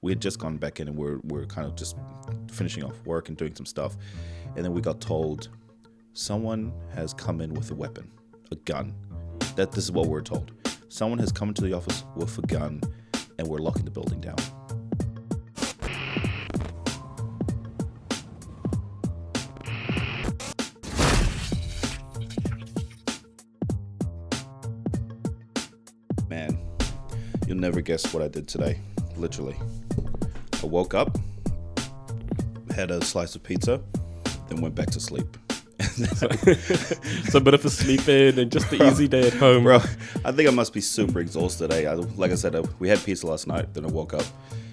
We had just gone back in and we're kind of just finishing off work and doing some stuff. And then we got told someone has come in with a weapon, a gun. This is what we're told. Someone has come into the office with a gun and we're locking the building down. Man, you'll never guess what I did today. Literally. I woke up, had a slice of pizza, then went back to sleep. So a bit of a sleep in and just the easy day at home. Bro, I think I must be super exhausted. Like I said, we had pizza last night, then I woke up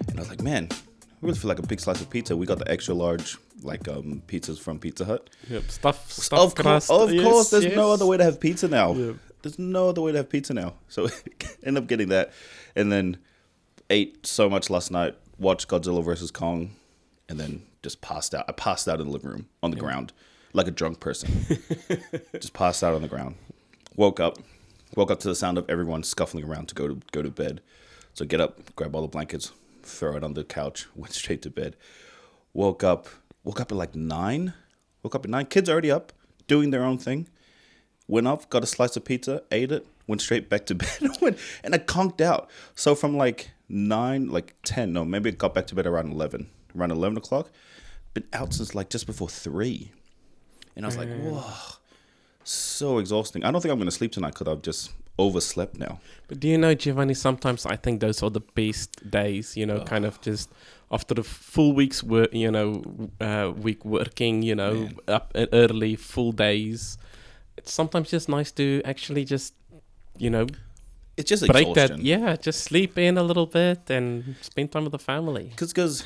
and I was like, man, I really feel like a big slice of pizza. We got the extra large pizzas from Pizza Hut. Yep, stuff Of crust. course, there's no other way to have pizza now. Yep. There's no other way to have pizza now. So end up getting that and then ate so much last night, watched Godzilla vs. Kong, and then just passed out. I passed out in the living room on the ground like a drunk person. Just passed out on the ground. Woke up to the sound of everyone scuffling around to go to bed. So get up, grab all the blankets, throw it on the couch, went straight to bed. Woke up at like 9. Woke up at 9. Kids already up, doing their own thing. Went up, got a slice of pizza, ate it, went straight back to bed, and I conked out. So from like 9, like 10, no, maybe I got back to bed around 11. Around 11 o'clock. Been out since like just before 3. And I was like, whoa, so exhausting. I don't think I'm going to sleep tonight because I've just overslept now. But do you know, Giovanni, sometimes I think those are the best days, kind of just after the full week's work, week working, Man. up early, full days. It's sometimes just nice to actually just, It's just break exhaustion. just sleep in a little bit and spend time with the family. Because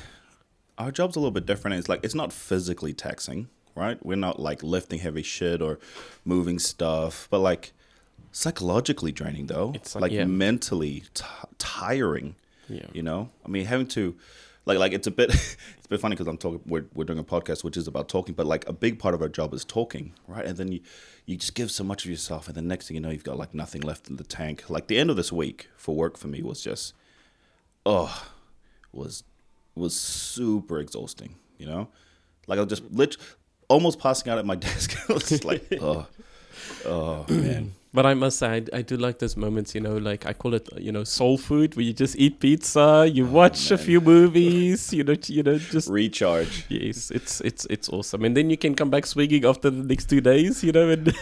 our job's a little bit different. It's not physically taxing, right? We're not like lifting heavy shit or moving stuff, but like psychologically draining though. It's mentally tiring. Yeah. I mean, having to like it's a bit funny because we're doing a podcast which is about talking, but like a big part of our job is talking, right? And then you just give so much of yourself, and the next thing you know, you've got like nothing left in the tank. Like the end of this week for work for me was just was super exhausting, Like I was just almost passing out at my desk. I was just like, oh man. But I must say, I do like those moments, like I call it, soul food, where you just eat pizza, you watch a few movies, just recharge. Yes, it's awesome, and then you can come back swinging after the next 2 days, and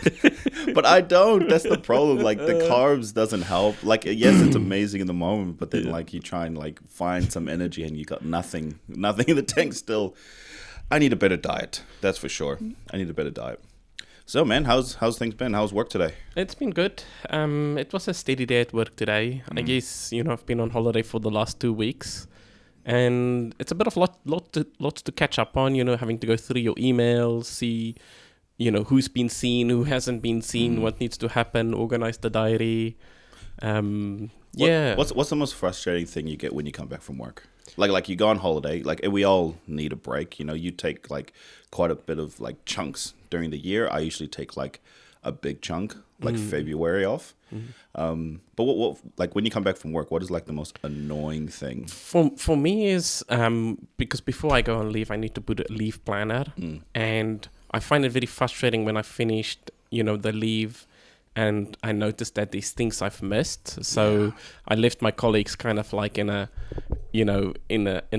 But I don't. That's the problem. Like the carbs doesn't help. Like yes, it's amazing in the moment, but then like you try and like find some energy and you got nothing in the tank still. I need a better diet. That's for sure. I need a better diet. So, man, how's things been? How's work today? It's been good. It was a steady day at work today. I guess, I've been on holiday for the last 2 weeks. And it's a bit of lots to catch up on, having to go through your emails, see, who's been seen, who hasn't been seen, what needs to happen, organize the diary. What's the most frustrating thing you get when you come back from work? Like you go on holiday, like we all need a break. You take like quite a bit of like chunks during the year. I usually take like a big chunk, like February off. But what like when you come back from work, what is like the most annoying thing? For me is because before I go on leave, I need to put a leave planner, and I find it very frustrating when I finished, the leave. And I noticed that these things I've missed. So I left my colleagues kind of like in a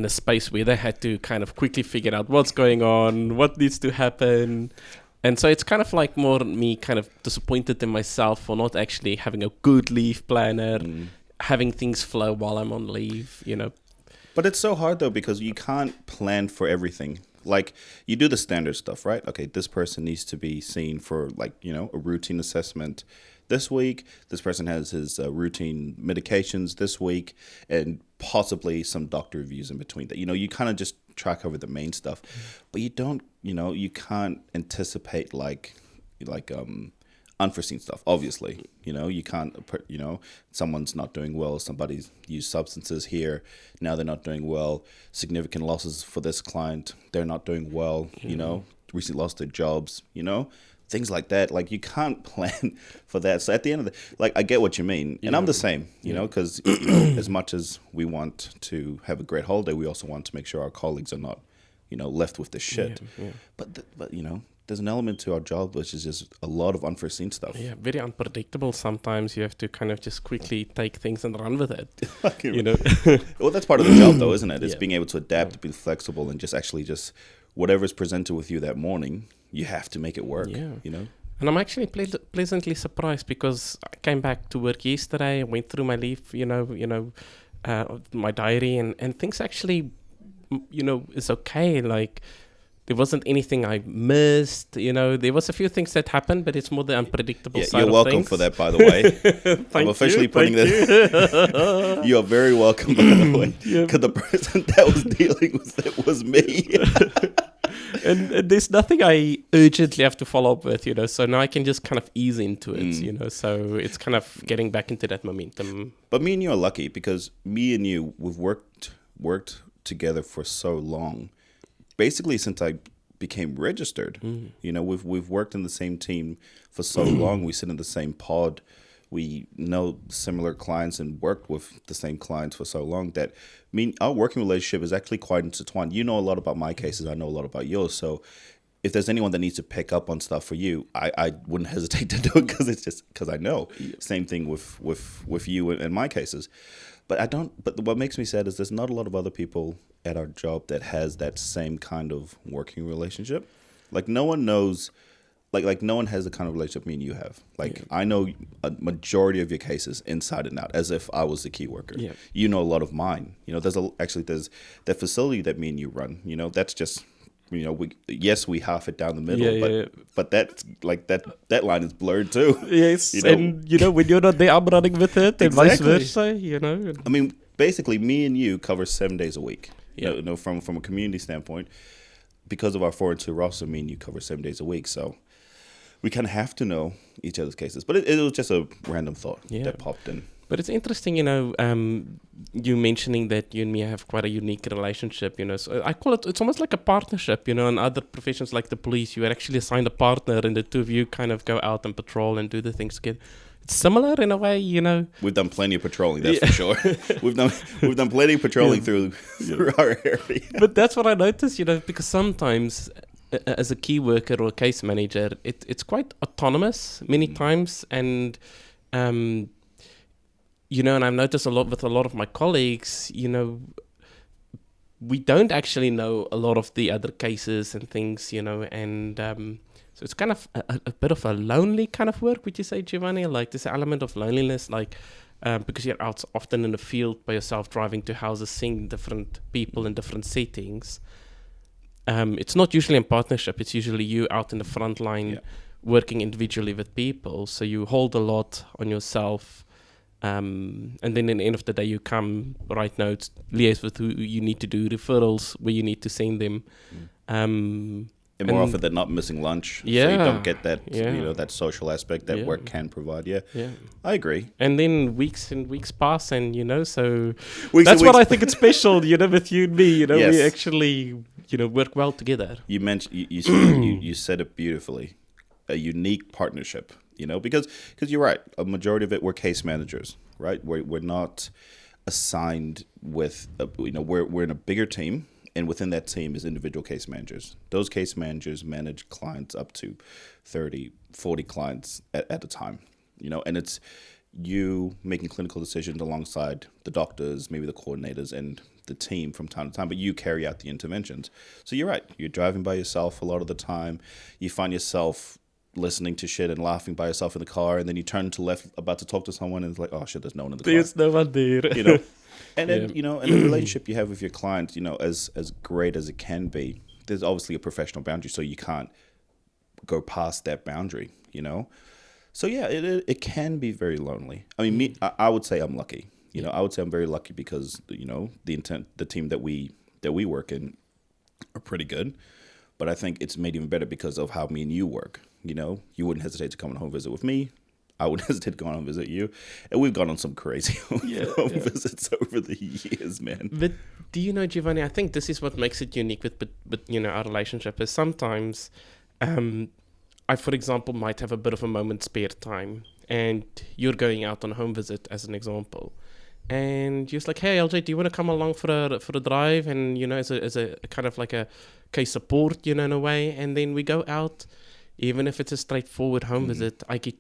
space where they had to kind of quickly figure out what's going on, what needs to happen. And so it's kind of like more me kind of disappointed in myself for not actually having a good leave planner, having things flow while I'm on leave, But it's so hard though, because you can't plan for everything. Like you do the standard stuff, right? Okay, this person needs to be seen for like, a routine assessment this week. This person has his routine medications this week and possibly some doctor reviews in between that. You kind of just track over the main stuff, but you don't, you can't anticipate like unforeseen stuff. Obviously, you can't put, someone's not doing well. Somebody's used substances here. Now they're not doing well. Significant losses for this client. They're not doing well. Recently lost their jobs. things like that. Like, you can't plan for that. So at the end of the, like, I get what you mean. And I'm the same, you know, because as much as we want to have a great holiday, we also want to make sure our colleagues are not, left with the shit. But you know, there's an element to our job which is just a lot of unforeseen stuff. Yeah, very unpredictable. Sometimes you have to kind of just quickly take things and run with it. Well, that's part of the job, though, isn't it? It's being able to adapt, to be flexible, and just whatever's presented with you that morning, you have to make it work. And I'm actually pleasantly surprised, because I came back to work yesterday, went through my leave, my diary, and things actually, is okay. Like, there wasn't anything I missed. There was a few things that happened, but it's more the unpredictable side of things. You're welcome for that, by the way. I'm officially putting this. You are very welcome, by the way. Because the person that was dealing with it was me. And there's nothing I urgently have to follow up with, so now I can just kind of ease into it, so it's kind of getting back into that momentum. But me and you are lucky, because me and you, we've worked together for so long. Basically, since I became registered, we've worked in the same team for so long. We sit in the same pod. We know similar clients and worked with the same clients for so long that our working relationship is actually quite intertwined. You know a lot about my cases. I know a lot about yours. So if there's anyone that needs to pick up on stuff for you, I wouldn't hesitate to do it, because I know. Same thing with you and my cases. But what makes me sad is there's not a lot of other people at our job that has that same kind of working relationship. Like, no one knows, like no one has the kind of relationship me and you have. Like, I know a majority of your cases inside and out, as if I was the key worker. Yeah. You know a lot of mine. There's that facility that me and you run. That's just, we half it down the middle, but that's like that line is blurred too. Yes, and when you're not there, I'm running with it, and vice versa. I mean, basically, me and you cover 7 days a week. Yeah. From a community standpoint, because of our 4 and 2 roster, me and you cover 7 days a week, so we kind of have to know each other's cases. But it was just a random thought that popped in. But it's interesting, you mentioning that you and me have quite a unique relationship, So I call it's almost like a partnership, In other professions like the police, you are actually assigned a partner, and the two of you kind of go out and patrol and do the things together. It's similar in a way, We've done plenty of patrolling, that's for sure. We've done plenty of patrolling through our area. But that's what I noticed, because sometimes as a key worker or a case manager, it's quite autonomous many times, and and I've noticed with a lot of my colleagues, we don't actually know a lot of the other cases and things, and so it's kind of a bit of a lonely kind of work, would you say, Giovanni? Like, this element of loneliness, like, because you're out often in the field by yourself, driving to houses, seeing different people in different settings. It's not usually in partnership. It's usually you out in the front line working individually with people. So you hold a lot on yourself. And then at the end of the day, you come, write notes, liaise with who you need to do referrals, where you need to send them. And more often than not, missing lunch. So you don't get that, that social aspect that work can provide. Yeah, I agree. And then weeks and weeks pass, and so that's what I think it's special, with you and me. We actually, work well together. You mentioned you said it beautifully, a unique partnership. Because you're right. A majority of it, we're case managers, right? We're not assigned with, we're in a bigger team. And within that team is individual case managers. Those case managers manage clients up to 30, 40 clients at a time, and it's you making clinical decisions alongside the doctors, maybe the coordinators and the team from time to time, but you carry out the interventions. So you're right. You're driving by yourself a lot of the time. You find yourself listening to shit and laughing by yourself in the car, and then you turn to left about to talk to someone, and it's like, oh shit, there's no one in the car. There's no one there. And then, and the relationship you have with your client, as great as it can be, there's obviously a professional boundary, so you can't go past that boundary, So yeah, it can be very lonely. I mean, I would say I'm lucky. I would say I'm very lucky because, the team that we work in are pretty good. But I think it's made even better because of how me and you work. You wouldn't hesitate to come on a home visit with me. I wouldn't hesitate to go on and visit you. And we've gone on some crazy home visits over the years, man. But do you know, Giovanni, I think this is what makes it unique with our relationship is sometimes I, for example, might have a bit of a moment spare time, and you're going out on a home visit, as an example, and you're just like, hey, LJ, do you want to come along for a drive? And as a kind of like a case support, in a way, and then we go out. Even if it's a straightforward home visit, I get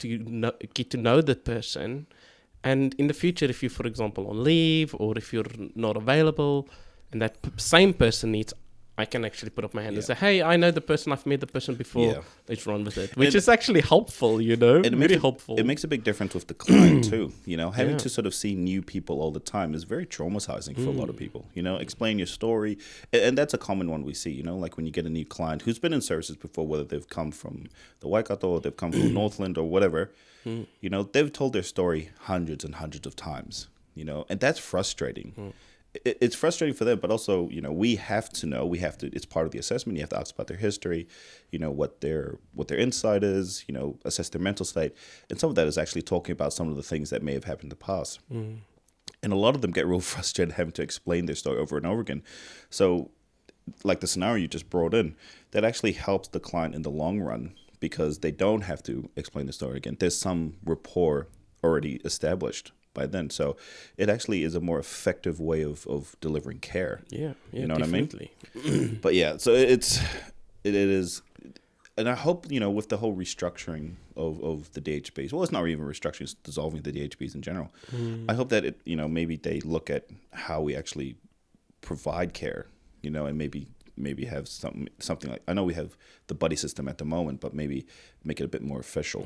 to know that person. And in the future, if you, for example, on leave or if you're not available and that same person needs, I can actually put up my hand and say, hey, I know the person, I've met the person before, let's run with it. Which is actually helpful, very helpful. It makes a big difference with the client too, having to sort of see new people all the time is very traumatizing for a lot of people, explain your story. And that's a common one we see, like when you get a new client who's been in services before, whether they've come from the Waikato or they've come from Northland or whatever, they've told their story hundreds and hundreds of times, and that's frustrating. It's frustrating for them, but also, we have to know, it's part of the assessment. You have to ask about their history, what their insight is, assess their mental state. And some of that is actually talking about some of the things that may have happened in the past. And a lot of them get real frustrated having to explain their story over and over again. So like the scenario you just brought in, that actually helps the client in the long run because they don't have to explain the story again. There's some rapport already established by then. So it actually is a more effective way of delivering care. Yeah, you know definitely. What I mean? But yeah, so it is, and I hope, with the whole restructuring of the DHBs, well, it's not even restructuring, it's dissolving the DHBs in general. I hope that maybe they look at how we actually provide care, and maybe have something like, I know we have the buddy system at the moment, but maybe make it a bit more official,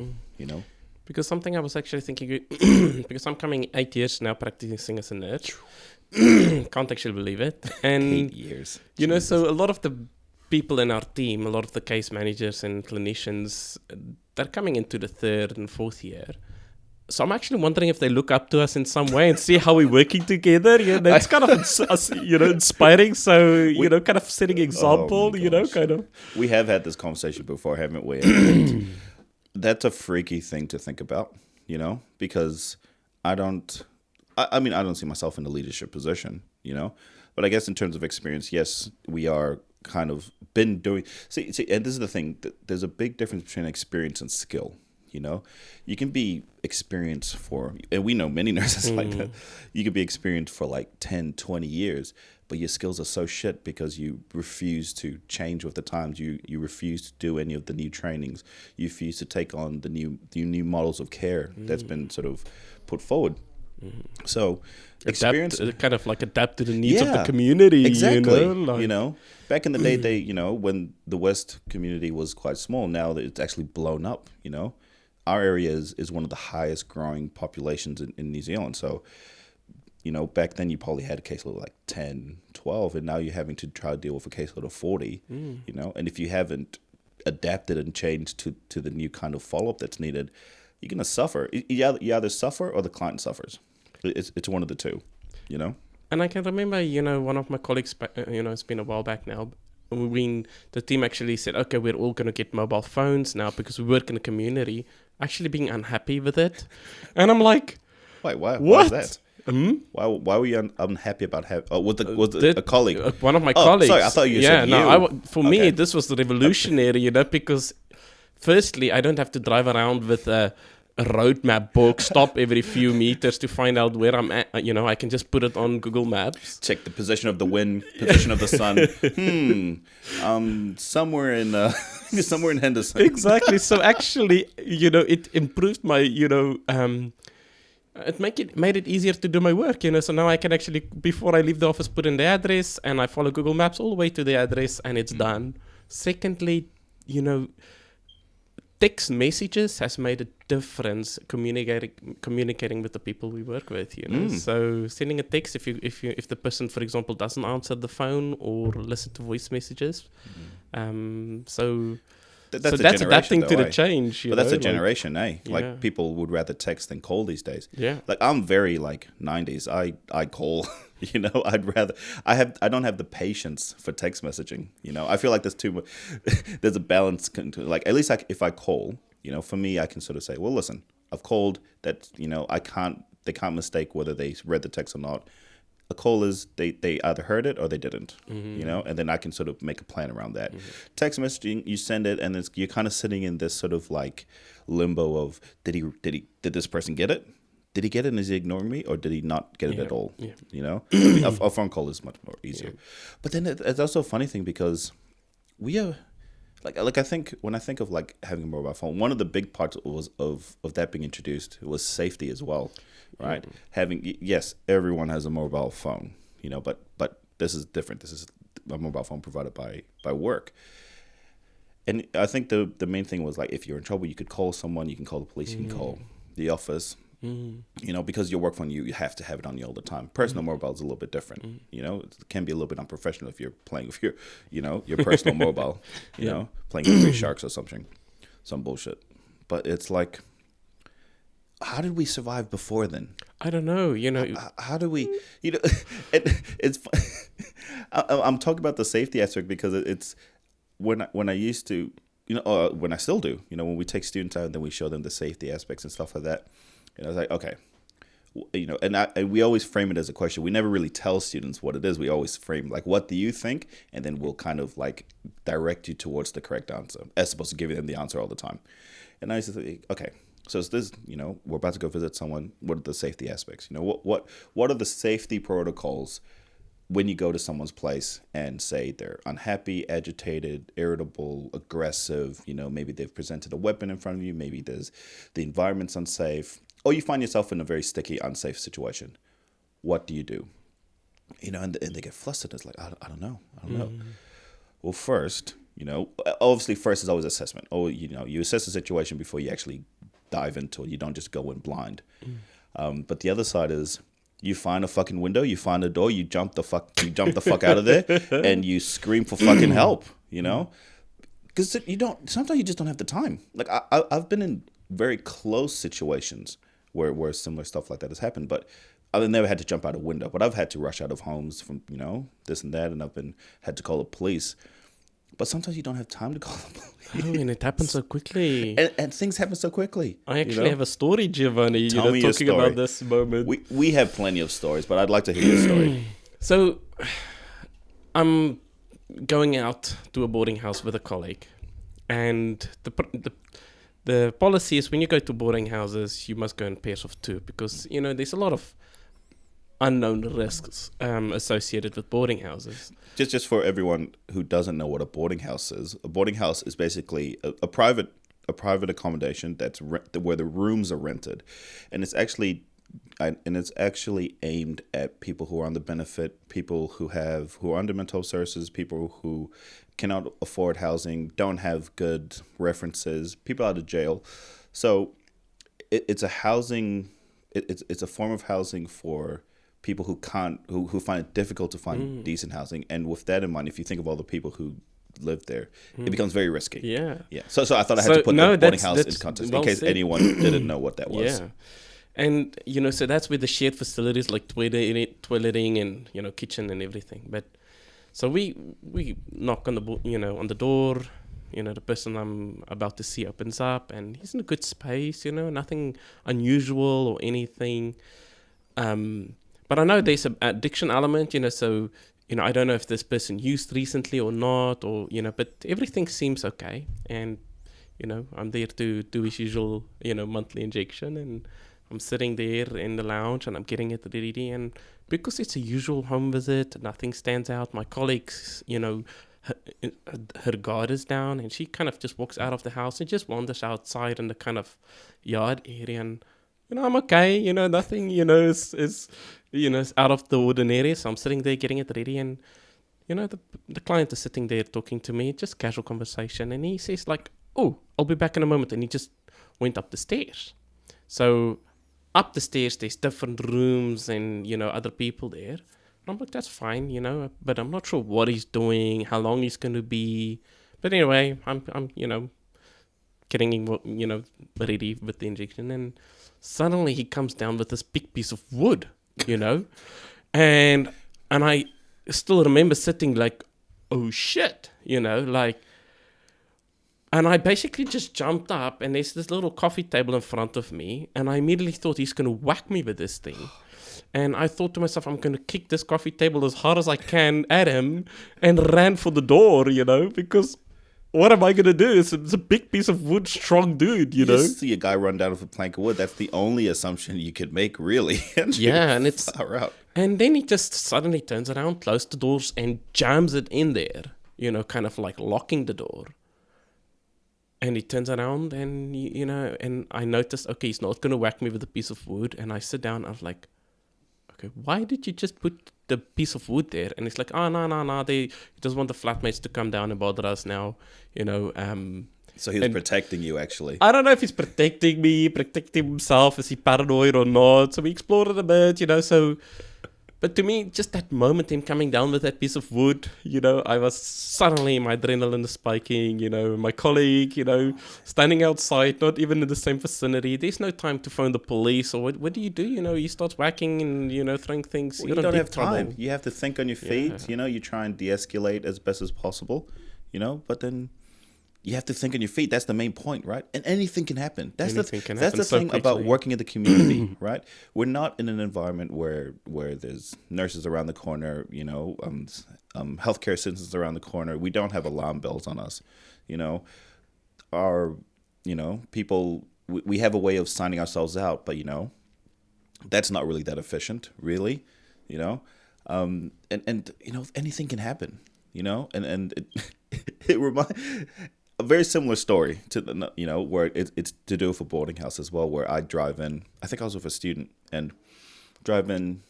Because something I was actually thinking, because I'm coming 8 years now practicing as a nurse. Can't actually believe it. And 8 years. So a lot of the people in our team, a lot of the case managers and clinicians, they're coming into the 3rd and 4th year. So I'm actually wondering if they look up to us in some way and see how we're working together. It's kind of inspiring. So, kind of setting example, kind of. We have had this conversation before, haven't we? And that's a freaky thing to think about, because I don't see myself in a leadership position, but I guess in terms of experience, yes, we are kind of been doing, see, and this is the thing, there's a big difference between experience and skill, you can be experienced and we know many nurses like that, you can be experienced for like 10, 20 years, but your skills are so shit because you refuse to change with the times. You refuse to do any of the new trainings. You refuse to take on the new models of care that's been sort of put forward. So experience, kind of like adapt to the needs of the community. Exactly. Back in the day, they when the West community was quite small. Now that it's actually blown up. Our area is one of the highest growing populations in New Zealand. So. Back then you probably had a caseload of like 10, 12, and now you're having to try to deal with a caseload of 40, and if you haven't adapted and changed to the new kind of follow-up that's needed, you're going to suffer. You either suffer or the client suffers. It's one of the two, And I can remember, one of my colleagues, it's been a while back now, when the team actually said, okay, we're all going to get mobile phones now because we work in the community, actually being unhappy with it. And I'm like, wait, why what? Is that? Why were you unhappy about having? Oh, was a colleague? One of my colleagues. Sorry, I thought you said you. For me, this was revolutionary, because firstly, I don't have to drive around with a roadmap book, stop every few meters to find out where I'm at. I can just put it on Google Maps. Check the position of the wind, position of the sun. Somewhere in Henderson. Exactly. So actually, it improved my, it made it easier to do my work, So now I can actually, before I leave the office, put in the address and I follow Google Maps all the way to the address and it's done. Secondly, text messages has made a difference communicating with the people we work with, So sending a text if the person, for example, doesn't answer the phone or listen to voice messages, that's adapting to the change. But that's a generation, eh? Like people would rather text than call these days. Yeah. Like I'm very like 90s. I call. I'd rather. I don't have the patience for text messaging. I feel like there's too much. There's a balance. Like at least if I call, for me, I can sort of say, well, listen, I've called. That I can't. They can't mistake whether they read the text or not. a call is they either heard it or they didn't, and then I can sort of make a plan around that. Text messaging, you send it, and you're kind of sitting in this sort of like limbo of did this person get it? Did he get it and is he ignoring me, or did he not get it at all? A phone call is much more easier. But then it's also a funny thing because we are like I think when I think of like having a mobile phone, one of the big parts of that being introduced was safety as well, right? Yes, everyone has a mobile phone, but this is different. This is a mobile phone provided by work. And I think the main thing was like if you're in trouble, you could call someone, you can call the police, you can call the office. Because your work phone, you have to have it on you all the time. Personal mobile is a little bit different. It can be a little bit unprofessional if you're playing with your personal mobile, playing with 3 sharks or something, some bullshit. But it's like, how did we survive before then? I don't know. How do we? It's. I'm talking about the safety aspect because it's when I used to, when I still do, when we take students out and then we show them the safety aspects and stuff like that. And I was like, okay, and we always frame it as a question. We never really tell students what it is. We always frame like, what do you think? And then we'll kind of like direct you towards the correct answer, as opposed to giving them the answer all the time. And I used to think, okay, so it's this, we're about to go visit someone. What are the safety aspects? What are the safety protocols when you go to someone's place and say they're unhappy, agitated, irritable, aggressive, maybe they've presented a weapon in front of you, maybe the environment's unsafe, or you find yourself in a very sticky, unsafe situation. What do you do? And they get flustered. It's like, I don't know. Well, first, obviously first is always assessment. You assess the situation before you actually dive into it. You don't just go in blind. But the other side is, you find a fucking window, you find a door, you jump the fuck out of there, and you scream for fucking help. Because sometimes you just don't have the time. Like I've been in very close situations where similar stuff like that has happened, but I've never had to jump out a window. But I've had to rush out of homes from this and that, and I've had to call the police. But sometimes you don't have time to call the police. Oh, and it happens so quickly. And things happen so quickly. I actually have a story, Giovanni, Tell me talking your story. about this moment. We have plenty of stories, but I'd like to hear your story. So, I'm going out to a boarding house with a colleague. And the policy is when you go to boarding houses, you must go in pairs of 2. Because, there's a lot of unknown risks associated with boarding houses. Just for everyone who doesn't know what a boarding house is basically a private accommodation that's where the rooms are rented, and it's actually aimed at people who are on the benefit, people who are under mental services, people who cannot afford housing, don't have good references, people out of jail. So it's a housing. It's a form of housing for people who find it difficult to find decent housing. And with that in mind, if you think of all the people who live there, it becomes very risky. Yeah. So I thought I had to put the boarding house in context in case anyone didn't know what that was. Yeah. And, so that's where the shared facilities like toileting and, kitchen and everything. But so we knock on the door, the person I'm about to see opens up and he's in a good space, nothing unusual or anything. But I know there's an addiction element, so, I don't know if this person used recently or not, or, but everything seems okay. And, I'm there to do his usual, monthly injection, and I'm sitting there in the lounge and I'm getting it ready. And because it's a usual home visit, nothing stands out. My colleagues, her guard is down and she kind of just walks out of the house and just wanders outside in the kind of yard area. And, I'm okay, nothing, is out of the ordinary. So I'm sitting there getting it ready and, the client is sitting there talking to me, just casual conversation. And he says like, oh, I'll be back in a moment. And he just went up the stairs. So up the stairs, there's different rooms and, other people there. And I'm like, that's fine, but I'm not sure what he's doing, how long he's going to be. But anyway, I'm getting him, ready with the injection. And suddenly he comes down with this big piece of wood, and I still remember sitting like, oh shit, and I basically just jumped up and there's this little coffee table in front of me and I immediately thought he's going to whack me with this thing. And I thought to myself, I'm going to kick this coffee table as hard as I can at him, and ran for the door, because what am I going to do? It's a big piece of wood, strong dude, You just see a guy run down with a plank of wood. That's the only assumption you could make, really. Yeah, and it's... far out. And then he just suddenly turns around, closes the doors, and jams it in there, kind of like locking the door. And he turns around and, and I noticed, okay, he's not going to whack me with a piece of wood. And I sit down, I was like, okay, why did you just put the piece of wood there? And he's like, oh, no, he doesn't want the flatmates to come down and bother us now, So he was protecting you, actually. I don't know if he's protecting me, protecting himself, is he paranoid or not? So we explored it a bit, so... But to me, just that moment, him coming down with that piece of wood, I was suddenly, my adrenaline is spiking, my colleague, standing outside, not even in the same vicinity. There's no time to phone the police, or what do? He starts whacking and, throwing things. Well, you don't have time. You have to think on your feet, you try and de-escalate as best as possible, but then... You have to think on your feet. That's the main point, right? And anything can happen. That's the thing about working in the community, right? We're not in an environment where there's nurses around the corner, healthcare assistants around the corner. We don't have alarm bells on us, Our, people. We have a way of signing ourselves out, but that's not really that efficient, really, and anything can happen, and it reminds. A very similar story to where it's to do with a boarding house as well, where I drive in. I think I was with a student and drive in,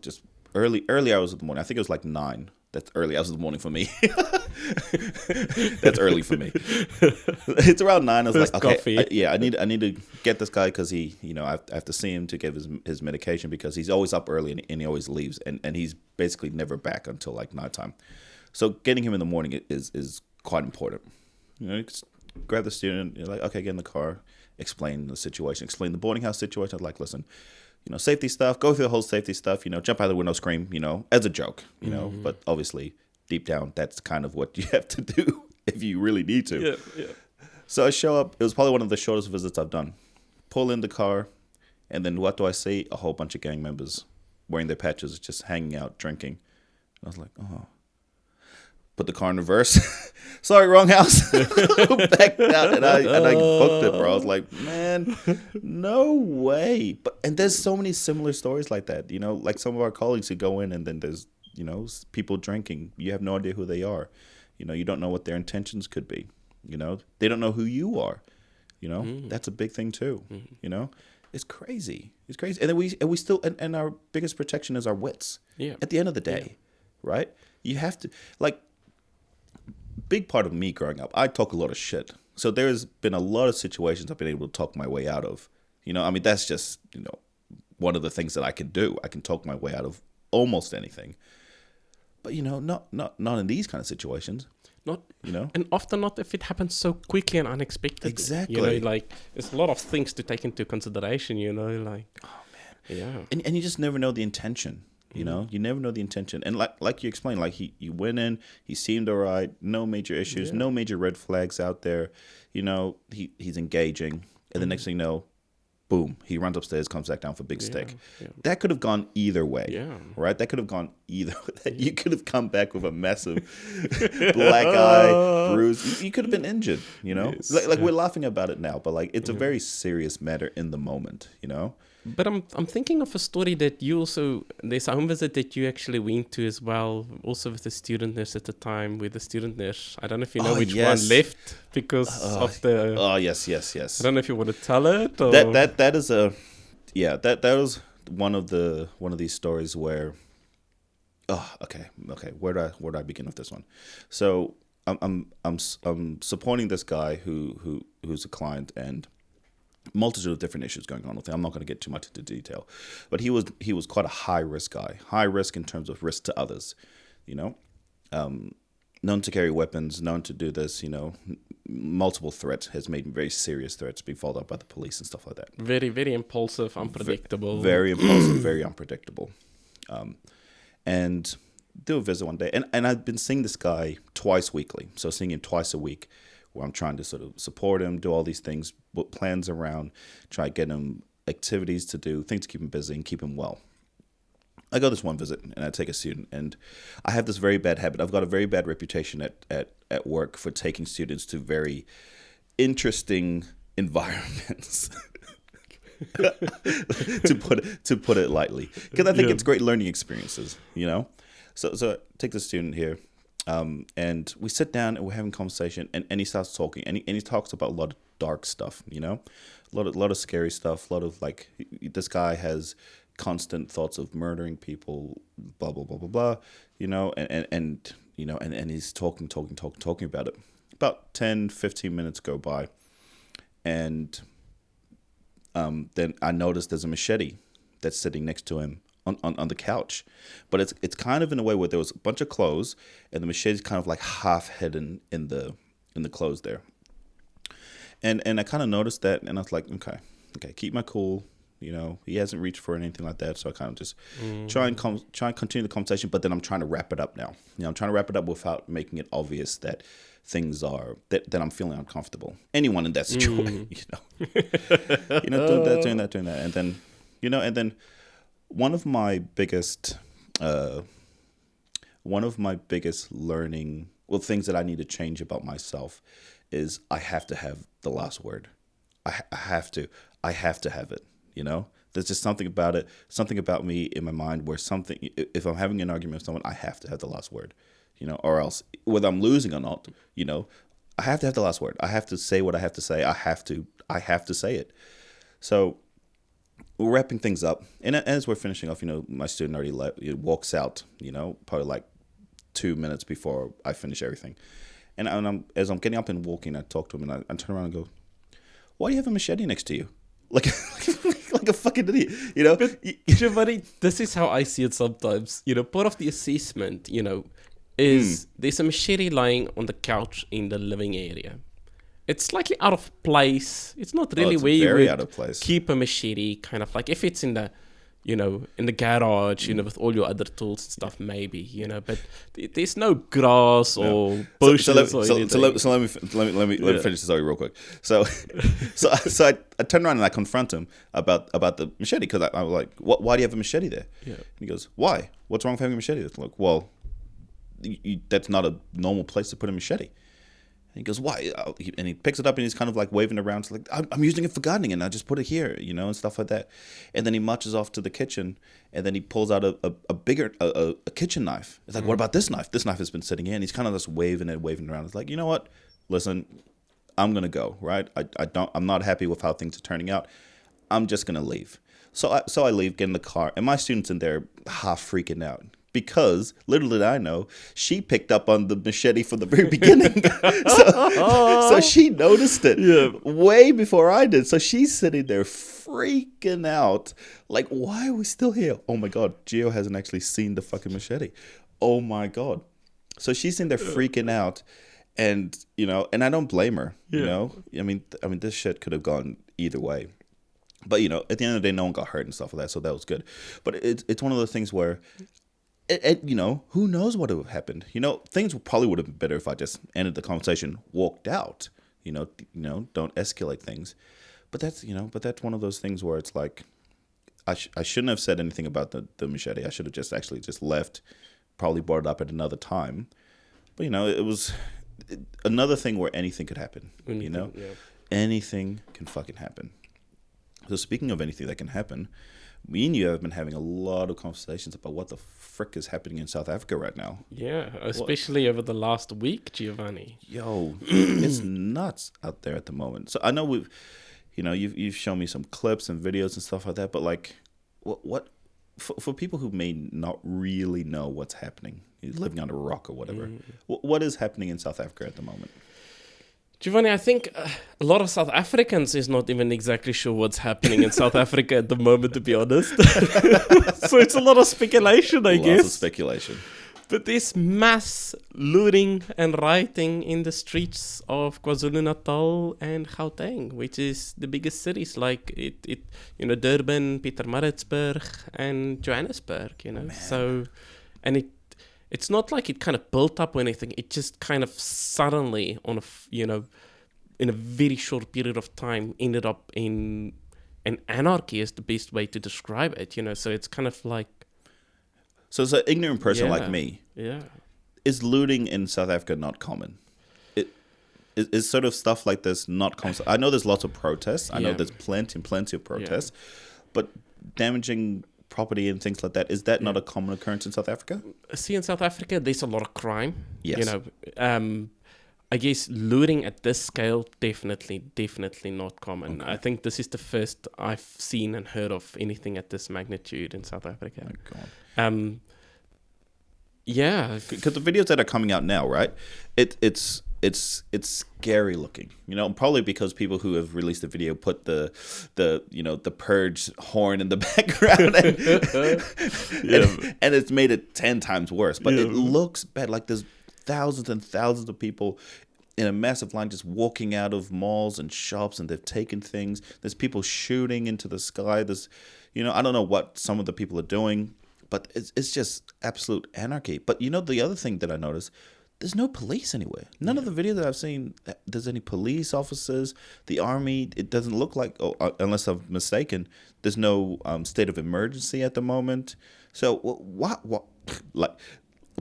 just early hours of the morning. I think it was like 9. That's early hours of the morning for me. That's early for me. It's around 9. I was like, okay, I need to get this guy because he, I have to see him to get his medication because he's always up early and he always leaves and he's basically never back until like nighttime. So getting him in the morning is quite important. Just grab the student, you're like, okay, get in the car, explain the situation, explain the boarding house situation. Like, listen, safety stuff, go through the whole safety stuff, jump out the window, scream, as a joke, but obviously deep down, that's kind of what you have to do if you really need to. Yeah. So I show up. It was probably one of the shortest visits I've done. Pull in the car, and then what do I see? A whole bunch of gang members wearing their patches, just hanging out, drinking. I was like, oh. Put the car in reverse. Sorry, wrong house. Backed out, and I booked it, bro. I was like, man, no way. And there's so many similar stories like that. Like some of our colleagues who go in, and then there's people drinking. You have no idea who they are. You don't know what their intentions could be. They don't know who you are. That's a big thing too. It's crazy. It's crazy. And then we still and our biggest protection is our wits. Yeah. At the end of the day, right? You have to big part of me growing up, I talk a lot of shit. So there's been a lot of situations I've been able to talk my way out of. That's just, one of the things that I can do. I can talk my way out of almost anything. But, not in these kind of situations. Not, and often not if it happens so quickly and unexpectedly. Exactly. There's a lot of things to take into consideration, oh, man. Yeah. And you just never know the intention. You never know the intention. And like you explained, like he went in, he seemed all right, no major issues, no major red flags out there. He's engaging. And the next thing you know, boom, he runs upstairs, comes back down for big stick. Yeah. That could have gone either way, right? That could have gone either way. You could have come back with a massive black eye, bruise. You could have been injured, Yes, we're laughing about it now, but it's a very serious matter in the moment, But I'm thinking of a story that you also, there's a home visit that you actually went to as well, also with the student nurse at the time, with the student nurse. I don't know if you know which one left because of the... Oh, yes. I don't know if you want to tell it or... That is a... Yeah, that was one of these stories where... Oh, okay. Where do I begin with this one? So I'm supporting this guy who's a client and... multitude of different issues going on with him. I'm not going to get too much into detail, but he was quite a high risk guy. High risk in terms of risk to others, known to carry weapons, known to do this, multiple threats, has made very serious threats, being followed up by the police and stuff like that. Very, very impulsive, unpredictable. Very impulsive, very unpredictable. And do a visit one day, and I've been seeing this guy twice weekly, so seeing him twice a week, where I'm trying to sort of support him, do all these things, put plans around, try to get him activities to do, things to keep him busy and keep him well. I go this one visit and I take a student, and I have this very bad habit. I've got a very bad reputation at work for taking students to very interesting environments. to put it lightly, because I think it's great learning experiences, you know. So I take the student here, and we sit down and we're having conversation, and he starts talking, and he talks about a lot of dark stuff, you know, a lot of scary stuff, a lot of like, this guy has constant thoughts of murdering people, blah blah blah blah blah, you know, and you know, and he's talking about it. About 10-15 minutes go by, and then I noticed there's a machete that's sitting next to him on the couch, but it's kind of in a way where there was a bunch of clothes, and the machete's kind of like half hidden in the clothes there. And I kind of noticed that, and I was like, okay, keep my cool. You know, he hasn't reached for anything like that, so I kind of just try and continue the conversation. But then I'm trying to wrap it up now. You know, I'm trying to wrap it up without making it obvious that things are that I'm feeling uncomfortable. Anyone in that situation, you know, doing that, and then, you know, and then one of my biggest learning, well, things that I need to change about myself is I have to have the last word. I have to have it. You know, there's just something about it, something about me in my mind where if I'm having an argument with someone, I have to have the last word, you know, or else whether I'm losing or not, you know, I have to have the last word. I have to say what I have to say. I have to say it. So we're wrapping things up. And as we're finishing off, you know, my student already left, walks out, you know, probably like 2 minutes before I finish everything. And as I'm getting up and walking, I talk to him, and I turn around and go, why do you have a machete next to you? Like a fucking idiot, you know? But, Giovanni, this is how I see it sometimes. You know, part of the assessment, you know, is there's a machete lying on the couch in the living area. It's slightly out of place. It's not really where you would keep a machete, kind of like if it's in the, you know, in the garage, you know, with all your other tools and stuff, maybe, you know, but there's no grass or bushes or anything. So let me finish the story real quick. So I turn around and I confront him about the machete, because I was like, why do you have a machete there? Yeah. And he goes, why? What's wrong with having a machete? It's like, well, that's not a normal place to put a machete. And he goes, why? And he picks it up and he's kind of like waving around. It's like, I'm using it for gardening and I just put it here, you know, and stuff like that. And then he marches off to the kitchen and then he pulls out a bigger kitchen knife. It's like, what about this knife? This knife has been sitting here. And he's kind of just waving around. It's like, you know what? Listen, I'm going to go, right? I'm not happy with how things are turning out. I'm just going to leave. So I leave, get in the car, and my student's in there half freaking out. Because, little did I know, she picked up on the machete from the very beginning. so she noticed it way before I did. So she's sitting there freaking out. Like, why are we still here? Oh my God, Gio hasn't actually seen the fucking machete. Oh my God. So she's in there freaking out. And, you know, and I don't blame her, you know. I mean, this shit could have gone either way. But, you know, at the end of the day, no one got hurt and stuff like that. So that was good. But it's one of those things where... you know, who knows what would have happened? You know, things probably would have been better if I just ended the conversation, walked out. You know, don't escalate things. But that's one of those things where it's like, I shouldn't have said anything about the machete. I should have just left, probably brought it up at another time. But you know, it was another thing where anything could happen. You know, anything can fucking happen. So speaking of anything that can happen. Me and you have been having a lot of conversations about what the frick is happening in South Africa right now. Yeah, especially over the last week, Giovanni. Yo, it's nuts out there at the moment. So I know you've shown me some clips and videos and stuff like that, but like, what for people who may not really know what's happening, living under a rock or whatever, what is happening in South Africa at the moment? Giovanni, I think a lot of South Africans is not even exactly sure what's happening in South Africa at the moment, to be honest. So it's a lot of speculation, I guess. Lots of speculation. But there's mass looting and rioting in the streets of KwaZulu-Natal and Gauteng, which is the biggest cities like Durban, Pietermaritzburg, and Johannesburg. You know, man. So, and it's not like it kind of built up or anything. It just kind of suddenly, in a very short period of time, ended up in an anarchy is the best way to describe it. You know, so it's kind of like So as an ignorant person like me, Yeah. is looting in South Africa not common? Is sort of stuff like this not common? I know there's lots of protests. I know there's plenty of protests, but damaging property and things like that, is that not a common occurrence in South Africa? See, in South Africa, there's a lot of crime. Yes. You know, I guess looting at this scale, definitely not common. Okay. I think this is the first I've seen and heard of anything at this magnitude in South Africa. Oh my God. Yeah. Because the videos that are coming out now, right? It's scary looking, you know, probably because people who have released the video put the purge horn in the background and it's made it 10 times worse. But it looks bad. Like there's thousands and thousands of people in a massive line just walking out of malls and shops, and they've taken things. There's people shooting into the sky. There's, you know, I don't know what some of the people are doing, but it's just absolute anarchy. But you know, the other thing that I noticed, there's no police anywhere. None of the video that I've seen, there's any police officers. The army, it doesn't look like, unless I'm mistaken, there's no state of emergency at the moment. So what, like,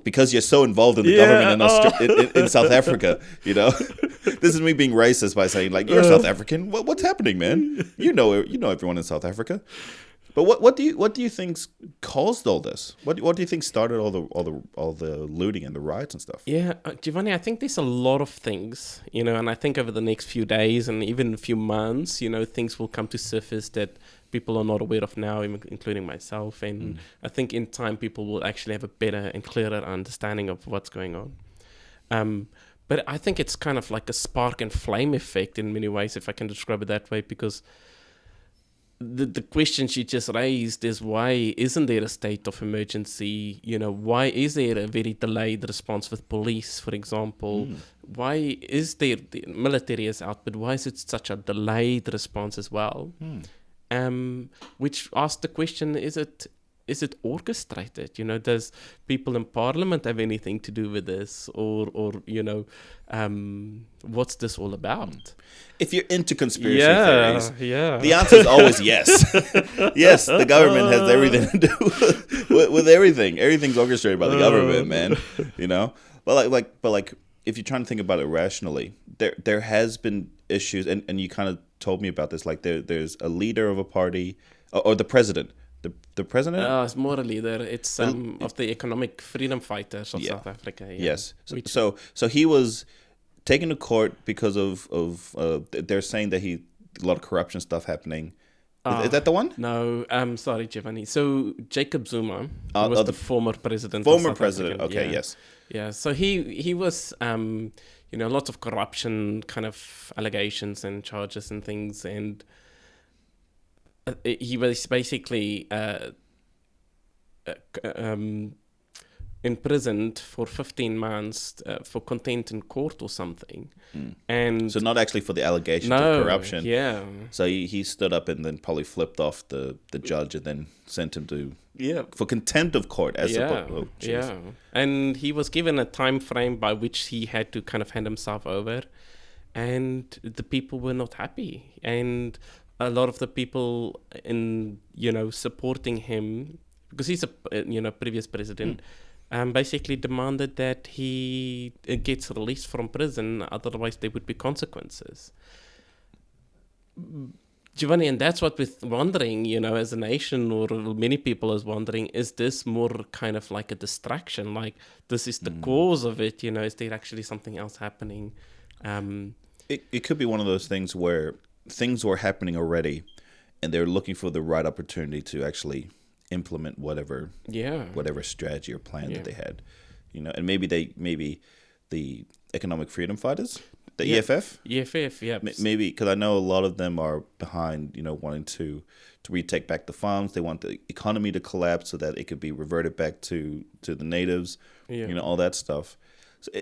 because you're so involved in the government in South Africa, you know, this is me being racist by saying like, you're South African. What's happening, man? You know everyone in South Africa. But what do you think caused all this? What do you think started all the looting and the riots and stuff? Yeah, Giovanni, I think there's a lot of things, you know, and I think over the next few days and even a few months, you know, things will come to surface that people are not aware of now, including myself. And I think in time, people will actually have a better and clearer understanding of what's going on. But I think it's kind of like a spark and flame effect in many ways, if I can describe it that way, because the question she just raised is, why isn't there a state of emergency? You know, why is there a very delayed response with police, for example? Why is there, the military is out, but why is it such a delayed response as well? Which asks the question, is it orchestrated? You know, does people in parliament have anything to do with this? Or you know, what's this all about? If you're into conspiracy theories, the answer is always yes. Yes, the government has everything to do with everything. Everything's orchestrated by the government, man. You know? But like if you're trying to think about it rationally, there has been issues, and you kind of told me about this, like there's a leader of a party, or the president. The president? It's more a leader. It's of the economic freedom fighters of South Africa. Yeah. Yes. So he was taken to court because of they're saying that a lot of corruption stuff happening. Is that the one? No, sorry, Giovanni. So Jacob Zuma was the former president. Former president. Okay. Yes. Yeah. So he was you know, lots of corruption kind of allegations and charges and things, and he was basically imprisoned for 15 months for contempt in court or something. And so not actually for the allegations of corruption. Yeah. So he stood up and then probably flipped off the judge and then sent him to for contempt of court. And he was given a time frame by which he had to kind of hand himself over, and the people were not happy. And a lot of the people in, you know, supporting him, because he's a previous president, basically demanded that he gets released from prison, otherwise there would be consequences. Giovanni, and that's what we're wondering, you know, as a nation, or many people is wondering, is this more kind of like a distraction? Like, this is the cause of it, you know, is there actually something else happening? It could be one of those things where things were happening already, and they're looking for the right opportunity to actually implement whatever strategy or plan that they had, you know. And maybe the economic freedom fighters, the EFF, maybe, because I know a lot of them are behind, you know, wanting to retake back the farms. They want the economy to collapse so that it could be reverted back to the natives, you know, all that stuff.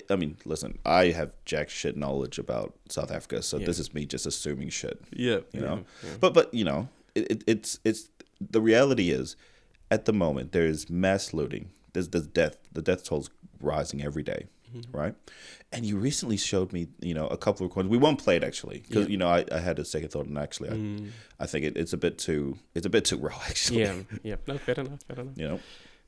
I mean, listen, I have jack shit knowledge about South Africa, so this is me just assuming shit. You know, but you know, it's the reality is, at the moment there is mass looting. There's death. The death toll's rising every day, right? And you recently showed me, you know, a couple of recordings. We won't play it actually, because you know, I had a second thought, and actually I think it's a bit too raw actually. No, fair enough. You know.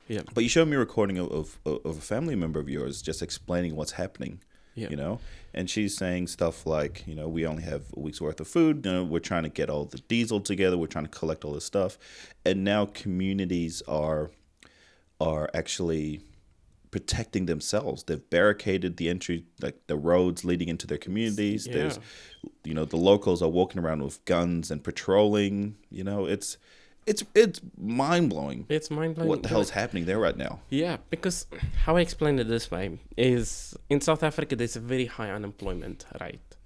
Yeah. But you showed me a recording of a family member of yours just explaining what's happening. Yeah. You know, and she's saying stuff like, we only have a week's worth of food. We're trying to get all the diesel together. We're trying to collect all this stuff, and now communities are actually protecting themselves. They've barricaded the entry, like the roads leading into their communities. Yeah. There's, the locals are walking around with guns and patrolling. It's mind blowing. It's mind-blowing. What the hell's happening there right now? Yeah, because how I explain it this way is in South Africa, there's a very high unemployment rate,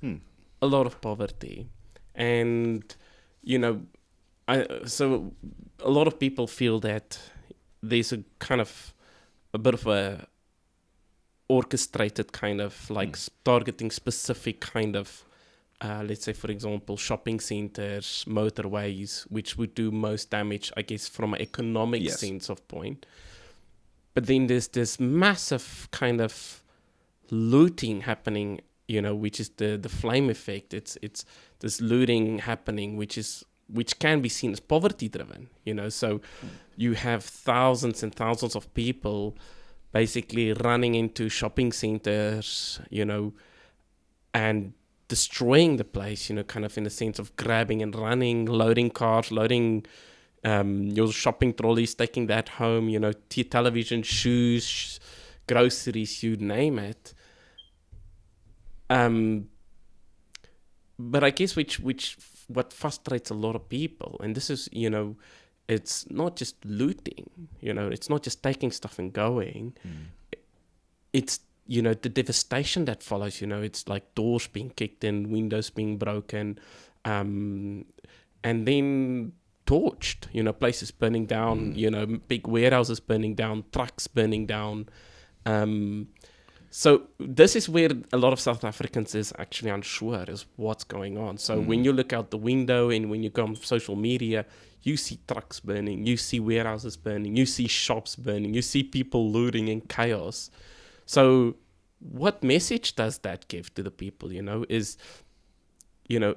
a lot of poverty. And, so a lot of people feel that there's a kind of a bit of a orchestrated kind of like targeting specific kind of let's say, for example, shopping centers, motorways, which would do most damage, I guess, from an economic sense of point. But then there's this massive kind of looting happening, which is the flame effect. It's this looting happening, which can be seen as poverty driven, So you have thousands and thousands of people basically running into shopping centers, and destroying the place, kind of in the sense of grabbing and running, loading cars, loading your shopping trolleys, taking that home, television, shoes, groceries, you name it. But I guess what frustrates a lot of people, and this is, it's not just looting, it's not just taking stuff and going. It's the devastation that follows, it's like doors being kicked in, windows being broken, and then torched, places burning down, big warehouses burning down, trucks burning down. So this is where a lot of South Africans is actually unsure is what's going on. So when you look out the window and when you go on social media, you see trucks burning, you see warehouses burning, you see shops burning, you see people looting in chaos. So what message does that give to the people, is there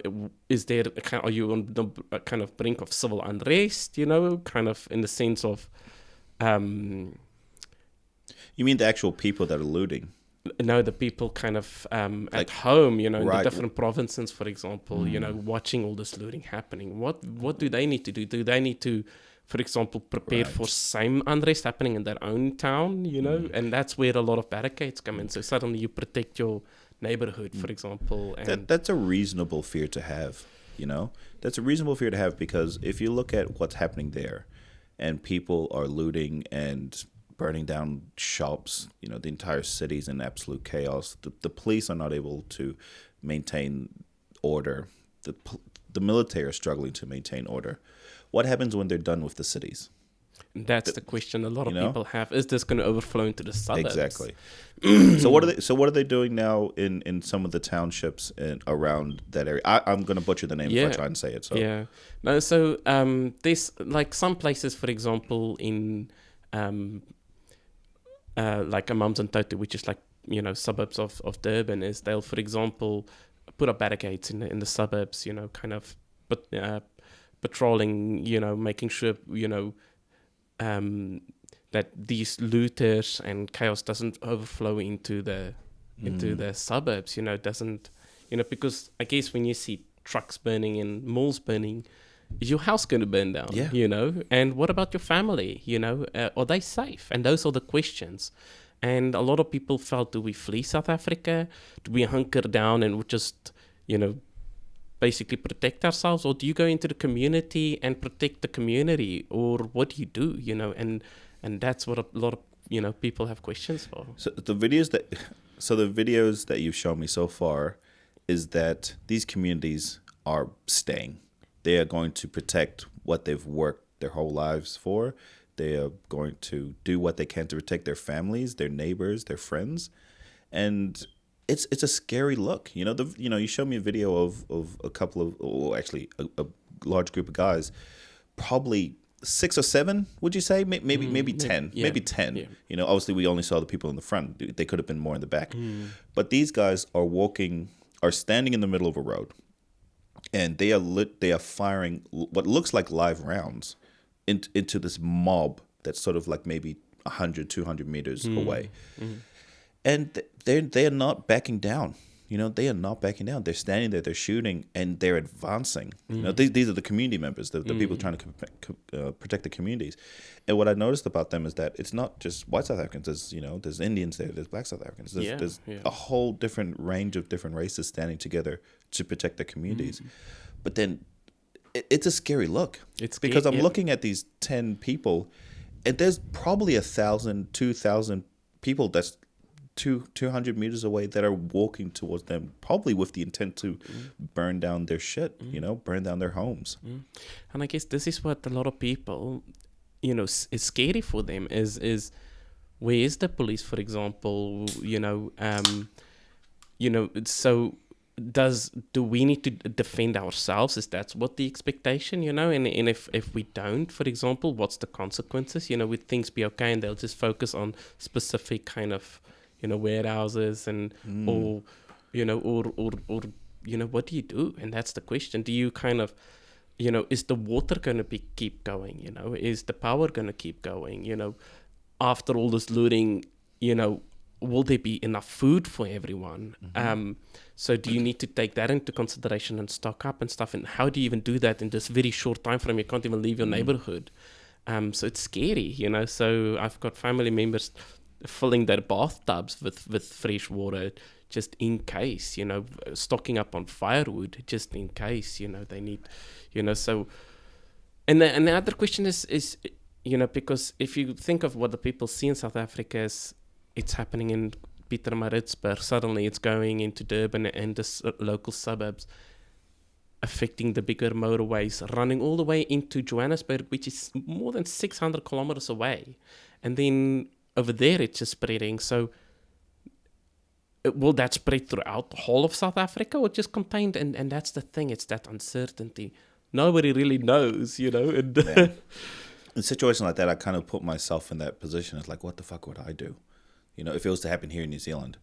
are you on the kind of brink of civil unrest, kind of in the sense of... You mean the actual people that are looting? No, the people kind of at home, in the different provinces, for example, watching all this looting happening. What do they need to do? Do they need to, for example, prepare for same unrest happening in their own town, and that's where a lot of barricades come in. So suddenly you protect your neighborhood, for example. And that's a reasonable fear to have, That's a reasonable fear to have because if you look at what's happening there and people are looting and burning down shops, the entire city's in absolute chaos. The police are not able to maintain order. The military are struggling to maintain order. What happens when they're done with the cities? That's the question a lot of people have. Is this going to overflow into the suburbs? Exactly. So what are they doing now in some of the townships around that area? I'm going to butcher the name if I try and say it. So no. So there's like some places, for example, in like Amanzimtoti, which is like suburbs of Durban, is they'll, for example, put up barricades in the suburbs. Kind of patrolling. Making sure that these looters and chaos doesn't overflow into the suburbs. Doesn't because I guess when you see trucks burning and malls burning, is your house going to burn down? Yeah. And what about your family? Are they safe? And those are the questions. And a lot of people felt, do we flee South Africa? Do we hunker down and just, basically protect ourselves? Or do you go into the community and protect the community? Or what do you do? And that's what a lot of, people have questions for. So the videos that you've shown me so far is that these communities are staying. They are going to protect what they've worked their whole lives for. They are going to do what they can to protect their families, their neighbors, their friends. And it's a scary look. You showed me a video of a couple of, or actually a large group of guys, probably 6 or 7, would you say? Maybe 10. Yeah. Maybe 10. Yeah. Obviously we only saw the people in the front. They could have been more in the back. But these guys are standing in the middle of a road. And they are firing what looks like live rounds into this mob that's sort of like maybe 100, 200 meters away. And they're not backing down. They are not backing down. They're standing there, they're shooting, and they're advancing. These are the community members, the people trying to protect the communities. And what I noticed about them is that it's not just white South Africans. There's Indians there, there's black South Africans. There's a whole different range of different races standing together to protect their communities. But then it's a scary look. Because I'm looking at these 10 people, and there's probably 1,000, 2,000 people that's 200 meters away that are walking towards them, probably with the intent to burn down their shit, burn down their homes. And I guess this is what a lot of people, is scary for them is where is the police, for example, so do we need to defend ourselves? Is that what the expectation, and if we don't, for example, what's the consequences? Would things be okay and they'll just focus on specific kind of warehouses and or what do you do? And that's the question. Do you kind of is the water going to keep going? Is the power going to keep going? After all this looting, will there be enough food for everyone? So do you need to take that into consideration and stock up and stuff? And how do you even do that in this very short time frame? You can't even leave your neighborhood. So it's scary, So I've got family members filling their bathtubs with fresh water just in case, stocking up on firewood just in case, they need, so. And the other question is, because if you think of what the people see in South Africa is, it's happening in Pietermaritzburg, suddenly it's going into Durban and the local suburbs, affecting the bigger motorways, running all the way into Johannesburg, which is more than 600 kilometers away. And then over there, it's just spreading. So will that spread throughout the whole of South Africa or just contained? And that's the thing. It's that uncertainty. Nobody really knows, And in a situation like that, I kind of put myself in that position. It's like, what the fuck would I do? If it was to happen here in New Zealand.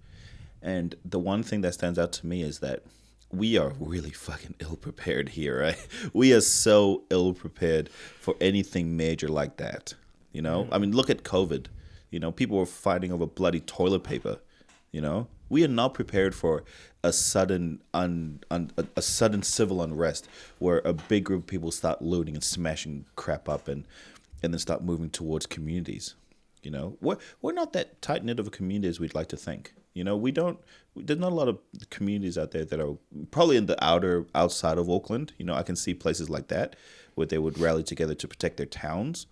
And the one thing that stands out to me is that we are really fucking ill-prepared here, right? We are so ill-prepared for anything major like that, I mean, look at COVID. People were fighting over bloody toilet paper. We are not prepared for a sudden a sudden civil unrest where a big group of people start looting and smashing crap up and then start moving towards communities. We're not that tight knit of a community as we'd like to think. We don't. There's not a lot of communities out there that are probably in the outside of Auckland. I can see places like that where they would rally together to protect their towns.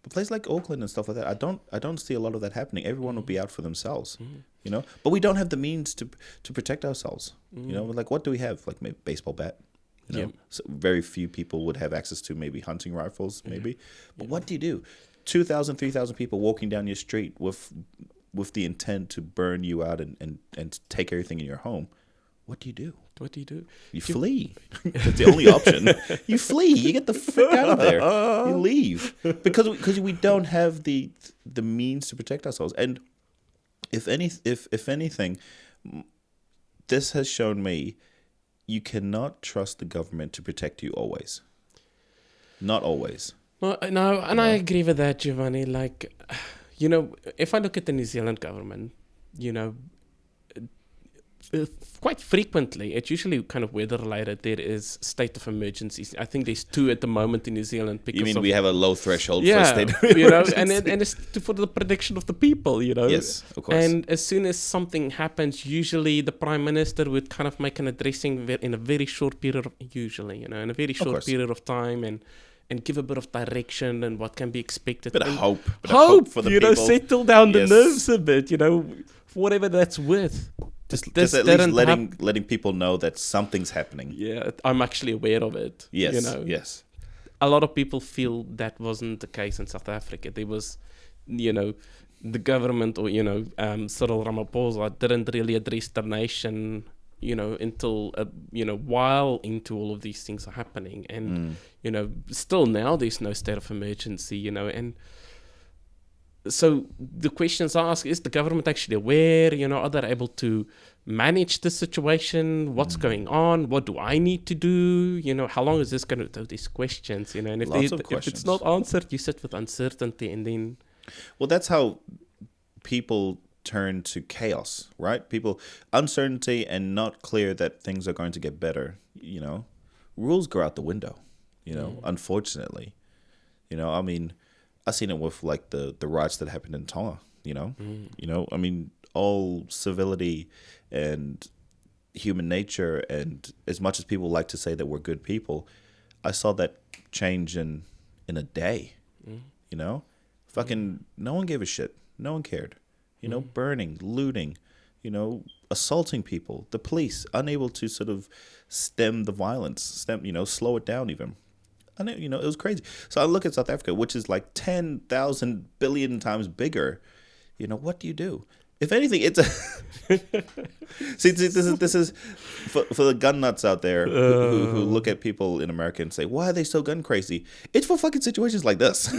But places like Auckland and stuff like that, I don't see a lot of that happening. Everyone will be out for themselves, But we don't have the means to protect ourselves. Like what do we have? Like maybe baseball bat. So very few people would have access to maybe hunting rifles, maybe. But what do you do? 2,000, 3,000 people walking down your street with the intent to burn you out and take everything in your home. What do you do? What do you do? You flee. That's the only option. You flee. You get the frick out of there. You leave because we don't have the means to protect ourselves. And if anything, this has shown me you cannot trust the government to protect you always. Not always. Well, no, and I agree with that, Giovanni. Like, if I look at the New Zealand government, quite frequently, it's usually kind of weather related. There is state of emergencies. I think there's 2 at the moment in New Zealand. Because you mean we have a low threshold for state of emergency? and it's for the protection of the people, Yes, of course. And as soon as something happens, usually the Prime Minister would kind of make an addressing in a very short period of, in a very short period of time and give a bit of direction and what can be expected. Bit of hope. Hope for the people. Settle down the nerves a bit, for whatever that's worth. Just at least letting people know that something's happening. Yeah, I'm actually aware of it. Yes, yes. A lot of people feel that wasn't the case in South Africa. There was, the government or, Cyril Ramaphosa didn't really address the nation, until, while into all of these things are happening. And, still now there's no state of emergency, and so the questions asked, is the government actually aware? Are they able to manage the situation? What's going on? What do I need to do? How long is this going to do? These questions, and if it's not answered, you sit with uncertainty, and then Well, that's how people turn to chaos, right? People, uncertainty and not clear that things are going to get better, rules go out the window, unfortunately. I mean, I've seen it with like the riots that happened in Tonga, I mean, all civility and human nature, and as much as people like to say that we're good people, I saw that change in a day, fucking no one gave a shit. No one cared. Burning, looting, assaulting people, the police unable to sort of stem the violence, slow it down even. And it was crazy. So I look at South Africa, which is like 10,000 billion times bigger. What do you do? If anything, it's a see. This is for the gun nuts out there who look at people in America and say, "Why are they so gun crazy?" It's for fucking situations like this.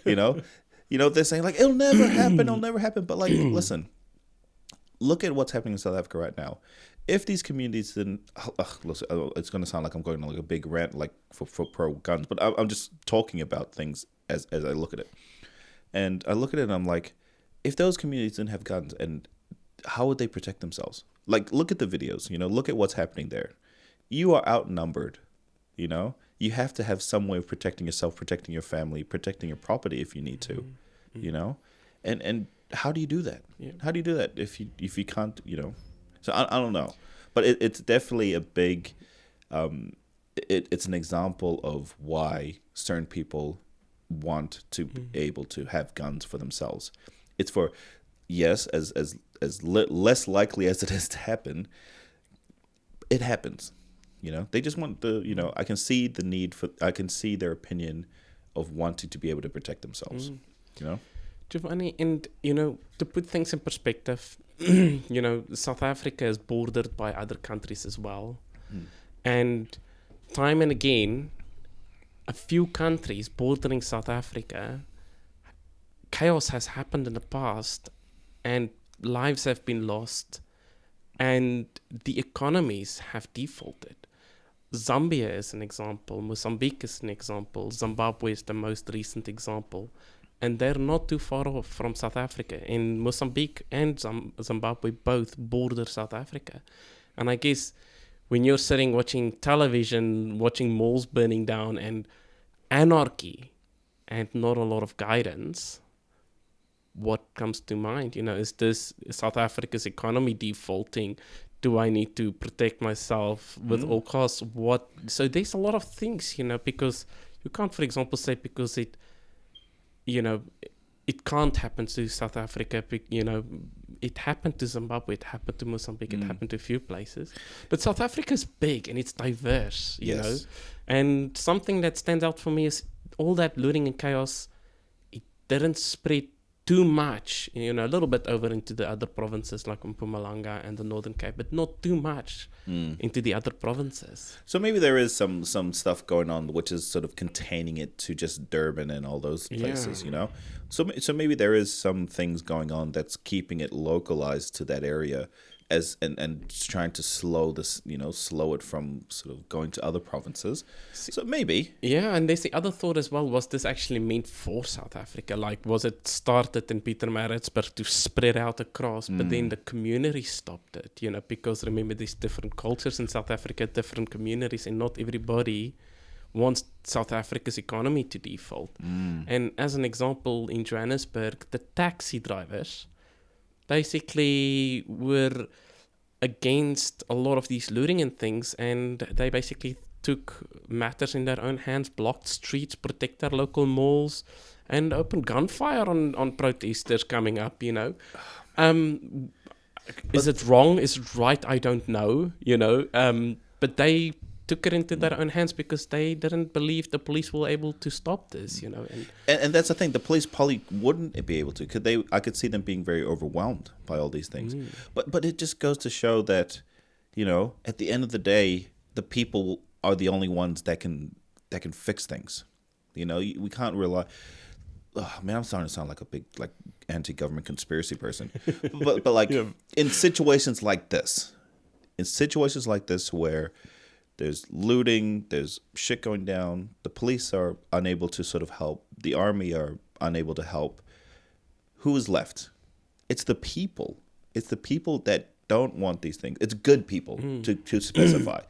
They're saying like it'll never happen. But like, listen, look at what's happening in South Africa right now. If these communities didn't, listen, it's going to sound like I'm going on like a big rant like for pro guns, but I'm just talking about things as I look at it, and I look at it and I'm like, if those communities didn't have guns, and how would they protect themselves? Like, look at the videos, look at what's happening there. You are outnumbered, You have to have some way of protecting yourself, protecting your family, protecting your property if you need to, And how do you do that? Yeah. How do you do that if you can't, So I don't know. But it's definitely a big, it's an example of why certain people want to be able to have guns for themselves. It's for, yes, as less likely as it is to happen, it happens. They just want I can see the need I can see their opinion of wanting to be able to protect themselves, Giovanni, and, to put things in perspective, South Africa is bordered by other countries as well. And time and again, a few countries bordering South Africa, chaos has happened in the past and lives have been lost and the economies have defaulted. Zambia is an example, Mozambique is an example, Zimbabwe is the most recent example, and they're not too far off from South Africa. In Mozambique and Zimbabwe both border South Africa. And I guess when you're sitting watching television, watching malls burning down and anarchy and not a lot of guidance, what comes to mind? Is this South Africa's economy defaulting? Do I need to protect myself with all costs? What? So there's a lot of things, because you can't, for example, say because it can't happen to South Africa. It happened to Zimbabwe, it happened to Mozambique, it happened to a few places. But South Africa is big and it's diverse, you know. And something that stands out for me is all that looting and chaos, it didn't spread too much, a little bit over into the other provinces like Mpumalanga and the Northern Cape, but not too much into the other provinces. So maybe there is some stuff going on which is sort of containing it to just Durban and all those places, So maybe there is some things going on that's keeping it localized to that area and trying to slow this, slow it from sort of going to other provinces. So maybe. Yeah, and there's the other thought as well. Was this actually meant for South Africa? Like, was it started in Pietermaritzburg to spread out across, but then the community stopped it, because remember, there's different cultures in South Africa, different communities, and not everybody wants South Africa's economy to default. And as an example, in Johannesburg, the taxi drivers basically were against a lot of these looting and things, and they basically took matters in their own hands, blocked streets, protect their local malls, and opened gunfire on protesters coming up, Is it wrong? Is it right? I don't know, but they took it into their own hands because they didn't believe the police were able to stop this, And that's the thing. The police probably wouldn't be able to. I could see them being very overwhelmed by all these things. But it just goes to show that, at the end of the day, the people are the only ones that can fix things. We can't rely. Oh, man, I'm starting to sound like a big anti-government conspiracy person. but in situations like this, where there's looting, there's shit going down, the police are unable to sort of help, the army are unable to help. who is left? It's the people. It's the people that don't want these things. It's good people to specify.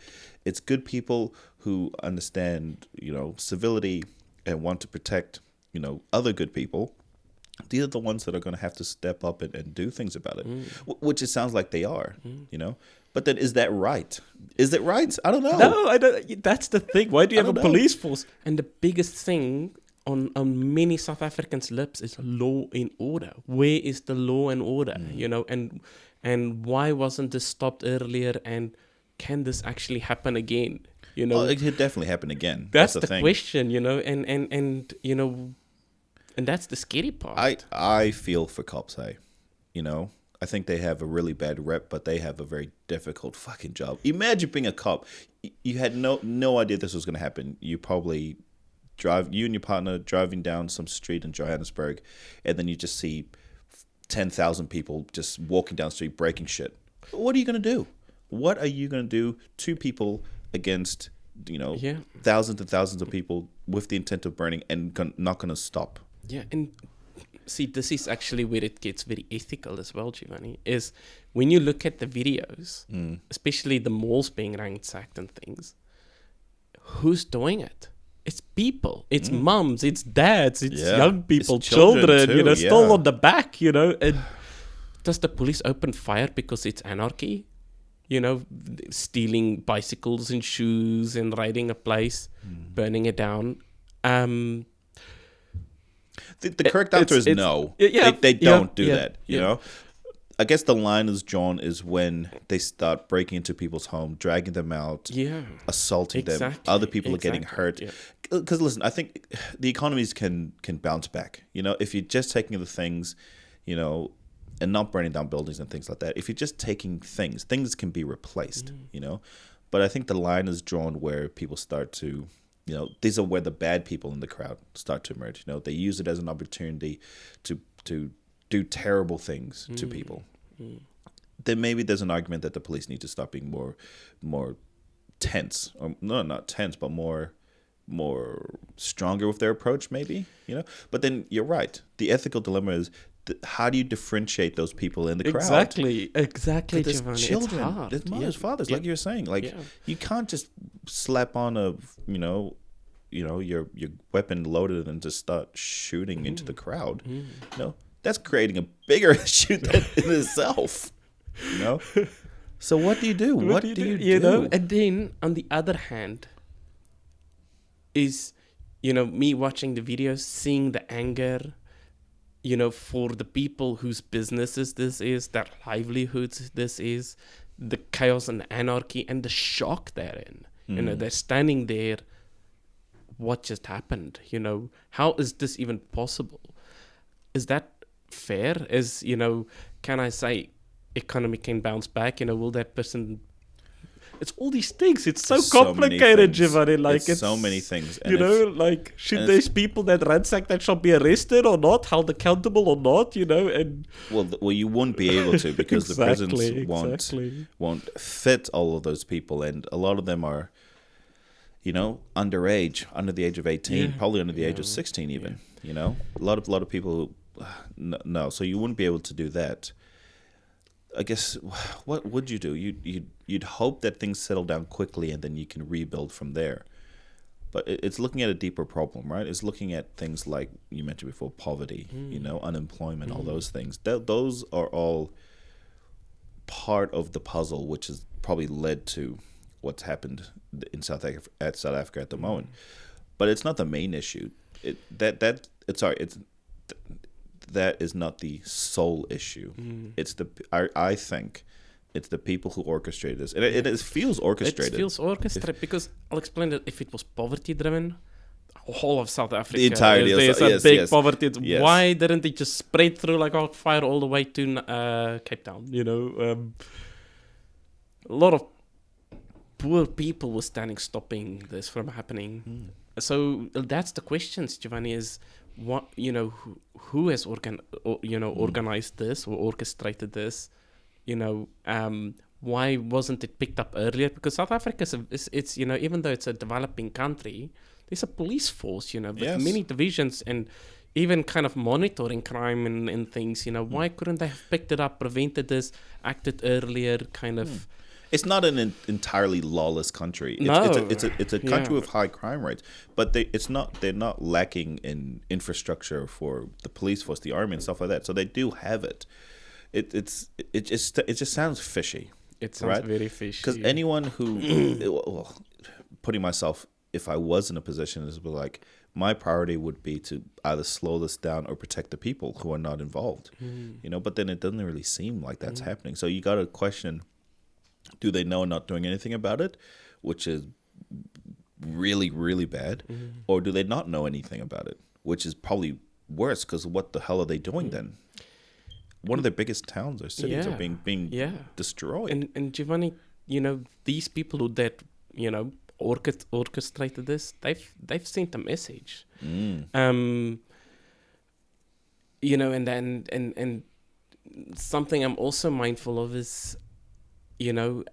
It's good people who understand, civility and want to protect, other good people. These are the ones that are going to have to step up and do things about it, which it sounds like they are, But then is that right? Is it right? I don't know. No, I don't. That's the thing. Why do you have a don't know. police force? And the biggest thing on many South Africans' lips is law and order. Where is the law and order? And why wasn't this stopped earlier? And can this actually happen again? It could definitely happen again. That's the thing. question. And that's the scary part. I feel for cops, hey. I think they have a really bad rep, but they have a very difficult fucking job. Imagine being a cop. You had no idea this was going to happen. You probably you and your partner driving down some street in Johannesburg, and then you just see 10,000 people just walking down the street breaking shit. What are you going to do? What are you going to do? 2 people against, thousands and thousands of people with the intent of burning and not going to stop. Yeah, and see, this is actually where it gets very ethical as well, Giovanni, is when you look at the videos, especially the malls being ransacked and things, who's doing it? It's people. It's mums, it's dads, it's young people, it's children too, too, still on the back, And does the police open fire because it's anarchy? Stealing bicycles and shoes and raiding a place, burning it down. The correct answer is no. They don't do that, you know? I guess the line is drawn is when they start breaking into people's home, dragging them out, assaulting them. Other people are getting hurt. Because listen, I think the economies can bounce back. If you're just taking the things, and not burning down buildings and things like that. If you're just taking things can be replaced, But I think the line is drawn where people start to, these are where the bad people in the crowd start to emerge. They use it as an opportunity to do terrible things to people. Then maybe there's an argument that the police need to stop being more tense, or no, not tense, but more stronger with their approach, maybe. But then you're right. The ethical dilemma is, how do you differentiate those people in the crowd? Exactly, There's Giovanni. children, it's hard. there's mothers, fathers, like you were saying. You can't just slap on your weapon loaded and just start shooting into the crowd. That's creating a bigger issue than in itself. So what do you do? What do you do? And then on the other hand, is me watching the videos, seeing the anger. For the people whose businesses this is, their livelihoods this is, the chaos and the anarchy and the shock they're in. They're standing there. What just happened? How is this even possible? Is that fair? Can I say economy can bounce back? Will that person... It's all these things. It's so complicated, Giovanni. It's so many things. And should these people that ransack that shop be arrested or not, held accountable or not? And well, you won't be able to because the prisons won't fit all of those people, and a lot of them are, underage, under the age of 18, probably under the age of 16, even. A lot of people. No, so you wouldn't be able to do that. I guess, what would you do? You'd hope that things settle down quickly and then you can rebuild from there. But it's looking at a deeper problem, right? It's looking at things like you mentioned before, poverty, unemployment, all those things. Those are all part of the puzzle, which has probably led to what's happened in South Africa at the moment. But it's not the main issue. That is not the sole issue. It's I think it's the people who orchestrated this. And it feels orchestrated. It feels orchestrated because I'll explain that if it was poverty driven, whole of South Africa, the entirety there's of a big poverty. Yes. Why didn't it just spread through like wildfire all the way to Cape Town? A lot of poor people were stopping this from happening. So that's the questions, Giovanni, is what who has organized this or orchestrated this? Why wasn't it picked up earlier? Because South Africa is even though it's a developing country, there's a police force, with many divisions, and even kind of monitoring crime and things, why couldn't they have picked it up, prevented this, acted earlier, kind of. It's not an entirely lawless country. It's a country with high crime rates, but they're not lacking in infrastructure for the police force, the army, and stuff like that. So they do have it. It just sounds fishy. It sounds very fishy. Because anyone who, putting myself, if I was in a position, is like, my priority would be to either slow this down or protect the people who are not involved. But then it doesn't really seem like that's happening. So you got to question. Do they know not doing anything about it, which is really, really bad? Or do they not know anything about it, which is probably worse, because what the hell are they doing then? One of their biggest towns or cities are being destroyed. And Giovanni, these people who orchestrated this, they've sent a message. And something I'm also mindful of is, for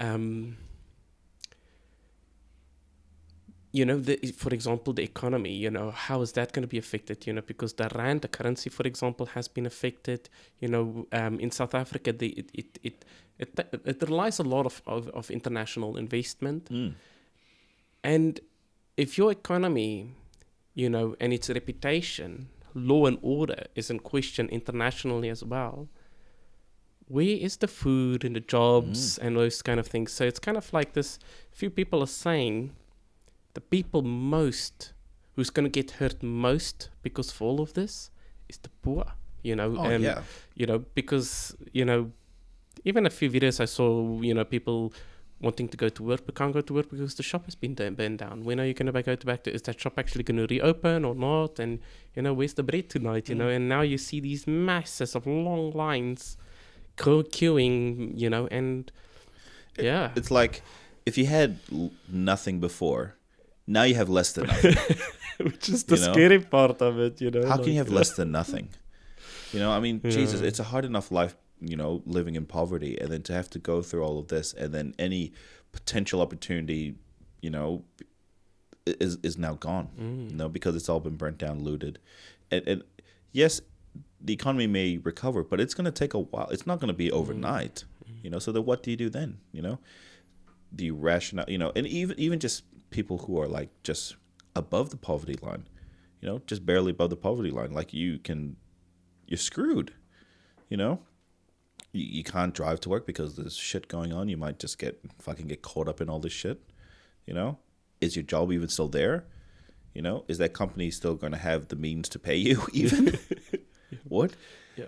example, the economy, how is that going to be affected, because the rand, the currency, for example, has been affected, in South Africa, it relies a lot of international investment. And if your economy, and its reputation, law and order is in question internationally as well, where is the food and the jobs and those kind of things? So it's kind of like this, few people are saying the people who's going to get hurt most because of all of this is the poor, because, even a few videos I saw, people wanting to go to work but can't go to work because the shop has been burned down. When are you going to go back to, is that shop actually going to reopen or not? And, where's the bread tonight, and now you see these masses of long lines queuing, and it's like if you had nothing before, now you have less than nothing. Which is the scary part of it, How can you have less than nothing? Jesus, it's a hard enough life, living in poverty, and then to have to go through all of this, and then any potential opportunity, is now gone, because it's all been burnt down, looted, and yes, the economy may recover, but it's going to take a while. It's not going to be overnight, So then, what do you do then? Do you ration, and even just people who are like just above the poverty line, just barely above the poverty line, like you're screwed, You can't drive to work because there's shit going on. You might just get caught up in all this shit, Is your job even still there? Is that company still going to have the means to pay you even? What? Yeah.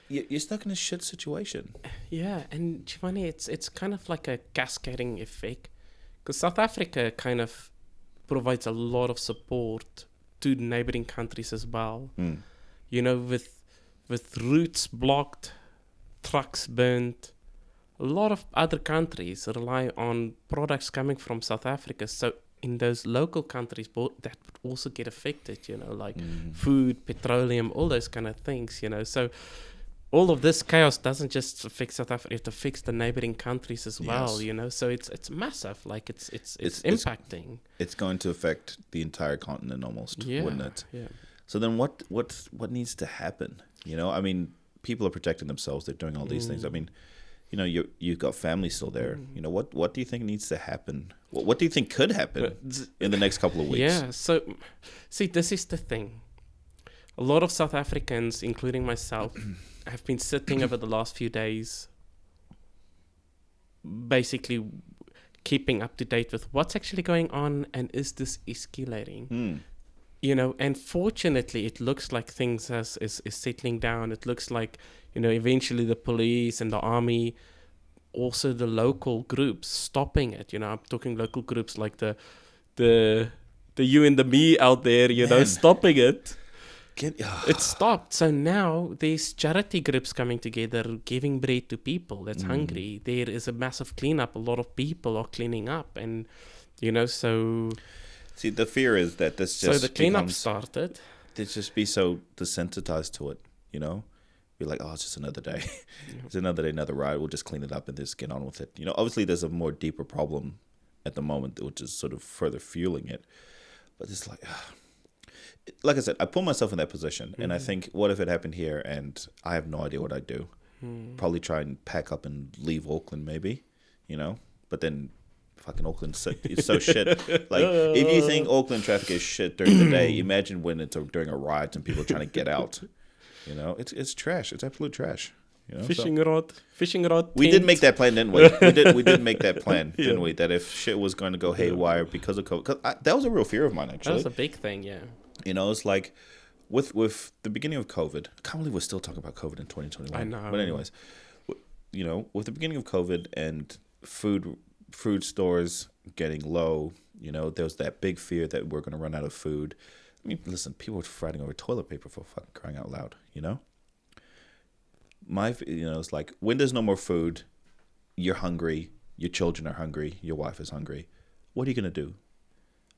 You're stuck in a shit situation. Yeah, and Giovanni, it's kind of like a cascading effect, because South Africa kind of provides a lot of support to neighboring countries as well. With routes blocked, trucks burnt, a lot of other countries rely on products coming from South Africa. So in those local countries that would also get affected, like food, petroleum, all those kind of things, So all of this chaos doesn't just affect South Africa; it affects the neighboring countries as well, So it's massive. Like it's impacting. It's going to affect the entire continent almost, wouldn't it? Yeah. So then, what needs to happen? People are protecting themselves. They're doing all these things. You've got family still there. What do you think needs to happen? What do you think could happen in the next couple of weeks? Yeah. So, see, this is the thing. A lot of South Africans, including myself, have been sitting over the last few days, basically keeping up to date with what's actually going on, and is this escalating? And fortunately, it looks like things is settling down. It looks like, eventually the police and the army, also the local groups, stopping it. I'm talking local groups like the you and the me out there, stopping it. It stopped. So now there's charity groups coming together, giving bread to people that's hungry. There is a massive cleanup. A lot of people are cleaning up, and so. See, the fear is that this just the cleanup started. They just be so desensitized to it, Be like, oh, it's just another day. It's another day, another ride. We'll just clean it up and just get on with it. Obviously there's a more deeper problem at the moment, which is sort of further fueling it. But it's like, like I said, I put myself in that position, and I think, what if it happened here, and I have no idea what I'd do? Probably try and pack up and leave Auckland, maybe, But then, fucking Auckland's it's so shit. Like, if you think Auckland traffic is shit during the day, imagine when it's during a riot and people are trying to get out. It's trash. It's absolute trash. Fishing rod. We did make that plan, didn't we? We did make that plan, didn't we? That if shit was going to go haywire because of COVID, that was a real fear of mine, actually. That was a big thing, yeah. It's like with the beginning of COVID. I can't believe we're still talking about COVID in 2021. I know. But anyways, with the beginning of COVID and food stores getting low, there was that big fear that we're going to run out of food. I mean, listen, people were fighting over toilet paper, for fucking crying out loud, It's like, when there's no more food, you're hungry, your children are hungry, your wife is hungry. What are you going to do?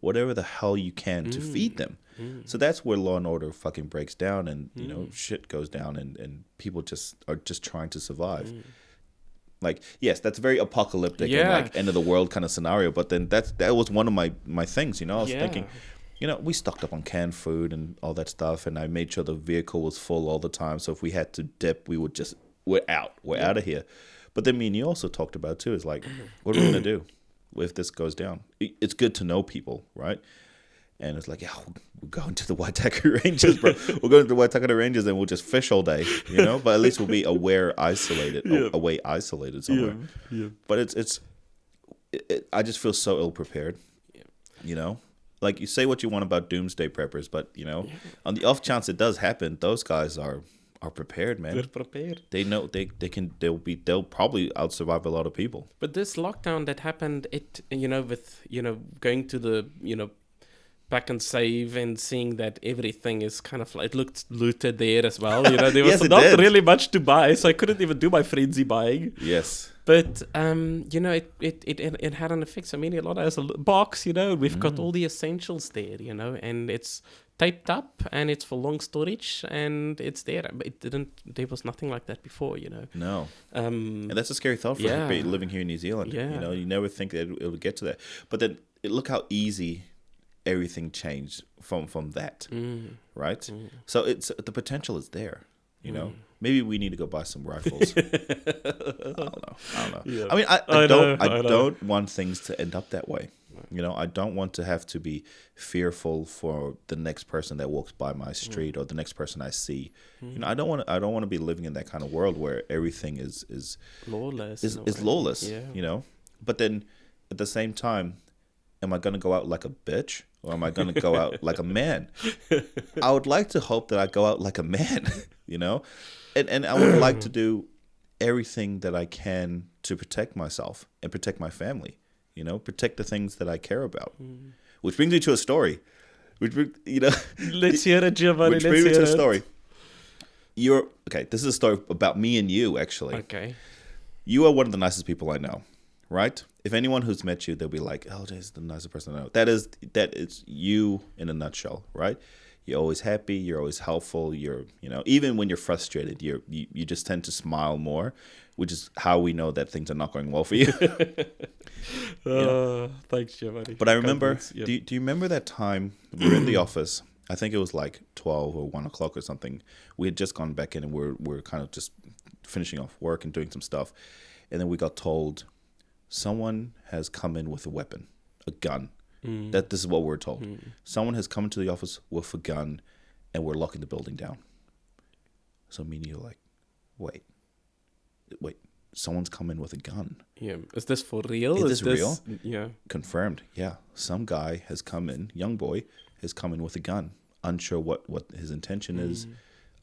Whatever the hell you can to feed them. So that's where law and order fucking breaks down, and, shit goes down, and people are just trying to survive. Like, yes, that's very apocalyptic and like end of the world kind of scenario, but then that was one of my things, I was thinking, we stocked up on canned food and all that stuff, and I made sure the vehicle was full all the time. So if we had to dip, we're out of here. But then me and you also talked about too, is like, what are we going to do if this goes down? It's good to know people, right? And it's like, we're going to the Waitaki Ranges, bro. We're going to the Waitaki Ranges and we'll just fish all day, But at least we'll be away isolated somewhere. Yeah. But I just feel so ill prepared, Like, you say what you want about doomsday preppers, but on the off chance it does happen, those guys are prepared, man. They're prepared. They know they'll probably out survive a lot of people. But this lockdown that happened, with going to the back and save and seeing that everything is kind of like, it looked looted there as well. There was not really much to buy, so I couldn't even do my frenzy buying. Yes. But it had an effect. So I mean, a lot as a box, we've got all the essentials there, and it's taped up and it's for long storage and it's there. But there was nothing like that before, No. And that's a scary thought for living here in New Zealand. Yeah. You never think that it would get to that. But then look how easy everything changed from that, right? So the potential is there, Maybe we need to go buy some rifles. I don't know. Yeah. I mean, I don't want things to end up that way. I don't want to have to be fearful for the next person that walks by my street or the next person I see. I don't want to be living in that kind of world where everything is lawless. Is lawless. Yeah. But then at the same time, am I going to go out like a bitch, or am I going to go out like a man? I would like to hope that I go out like a man, and I would like to do everything that I can to protect myself and protect my family, protect the things that I care about. Which brings me to a story. Let's hear it, Giovanni. Which brings me to a story. This is a story about me and you, actually. Okay. You are one of the nicest people I know. Right? If anyone who's met you, they'll be like, "Oh, Jay's the nicest person I know." That is you in a nutshell, right? You're always happy. You're always helpful. You're, even when you're frustrated, you just tend to smile more, which is how we know that things are not going well for you. Thanks, Giovanni. But I remember. Do you remember that time we were in the office? I think it was like 12 or 1 o'clock or something. We had just gone back in and we're kind of just finishing off work and doing some stuff, and then we got told, someone has come in with a weapon, a gun. This is what we're told. Someone has come into the office with a gun, and we're locking the building down. So me and you are like, wait, someone's come in with a gun. Yeah, is this for real? Is this real? Yeah. Confirmed. Yeah, some guy has come in, young boy, has come in with a gun. Unsure what his intention is.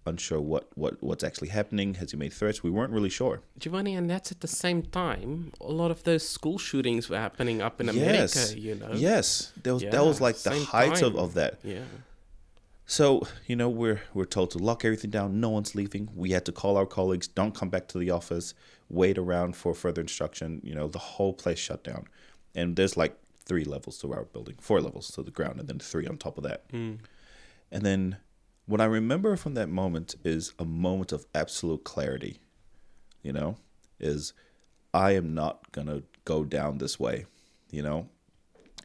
Unsure what's actually happening. Has he made threats? We weren't really sure. Giovanni, and that's at the same time a lot of those school shootings were happening up in America, Yes. That was like the height of that. Yeah. So, we're told to lock everything down. No one's leaving. We had to call our colleagues, don't come back to the office, wait around for further instruction. The whole place shut down. And there's like 3 levels to our building, 4 levels to the ground, and then 3 on top of that. And then what I remember from that moment is a moment of absolute clarity, is I am not going to go down this way, And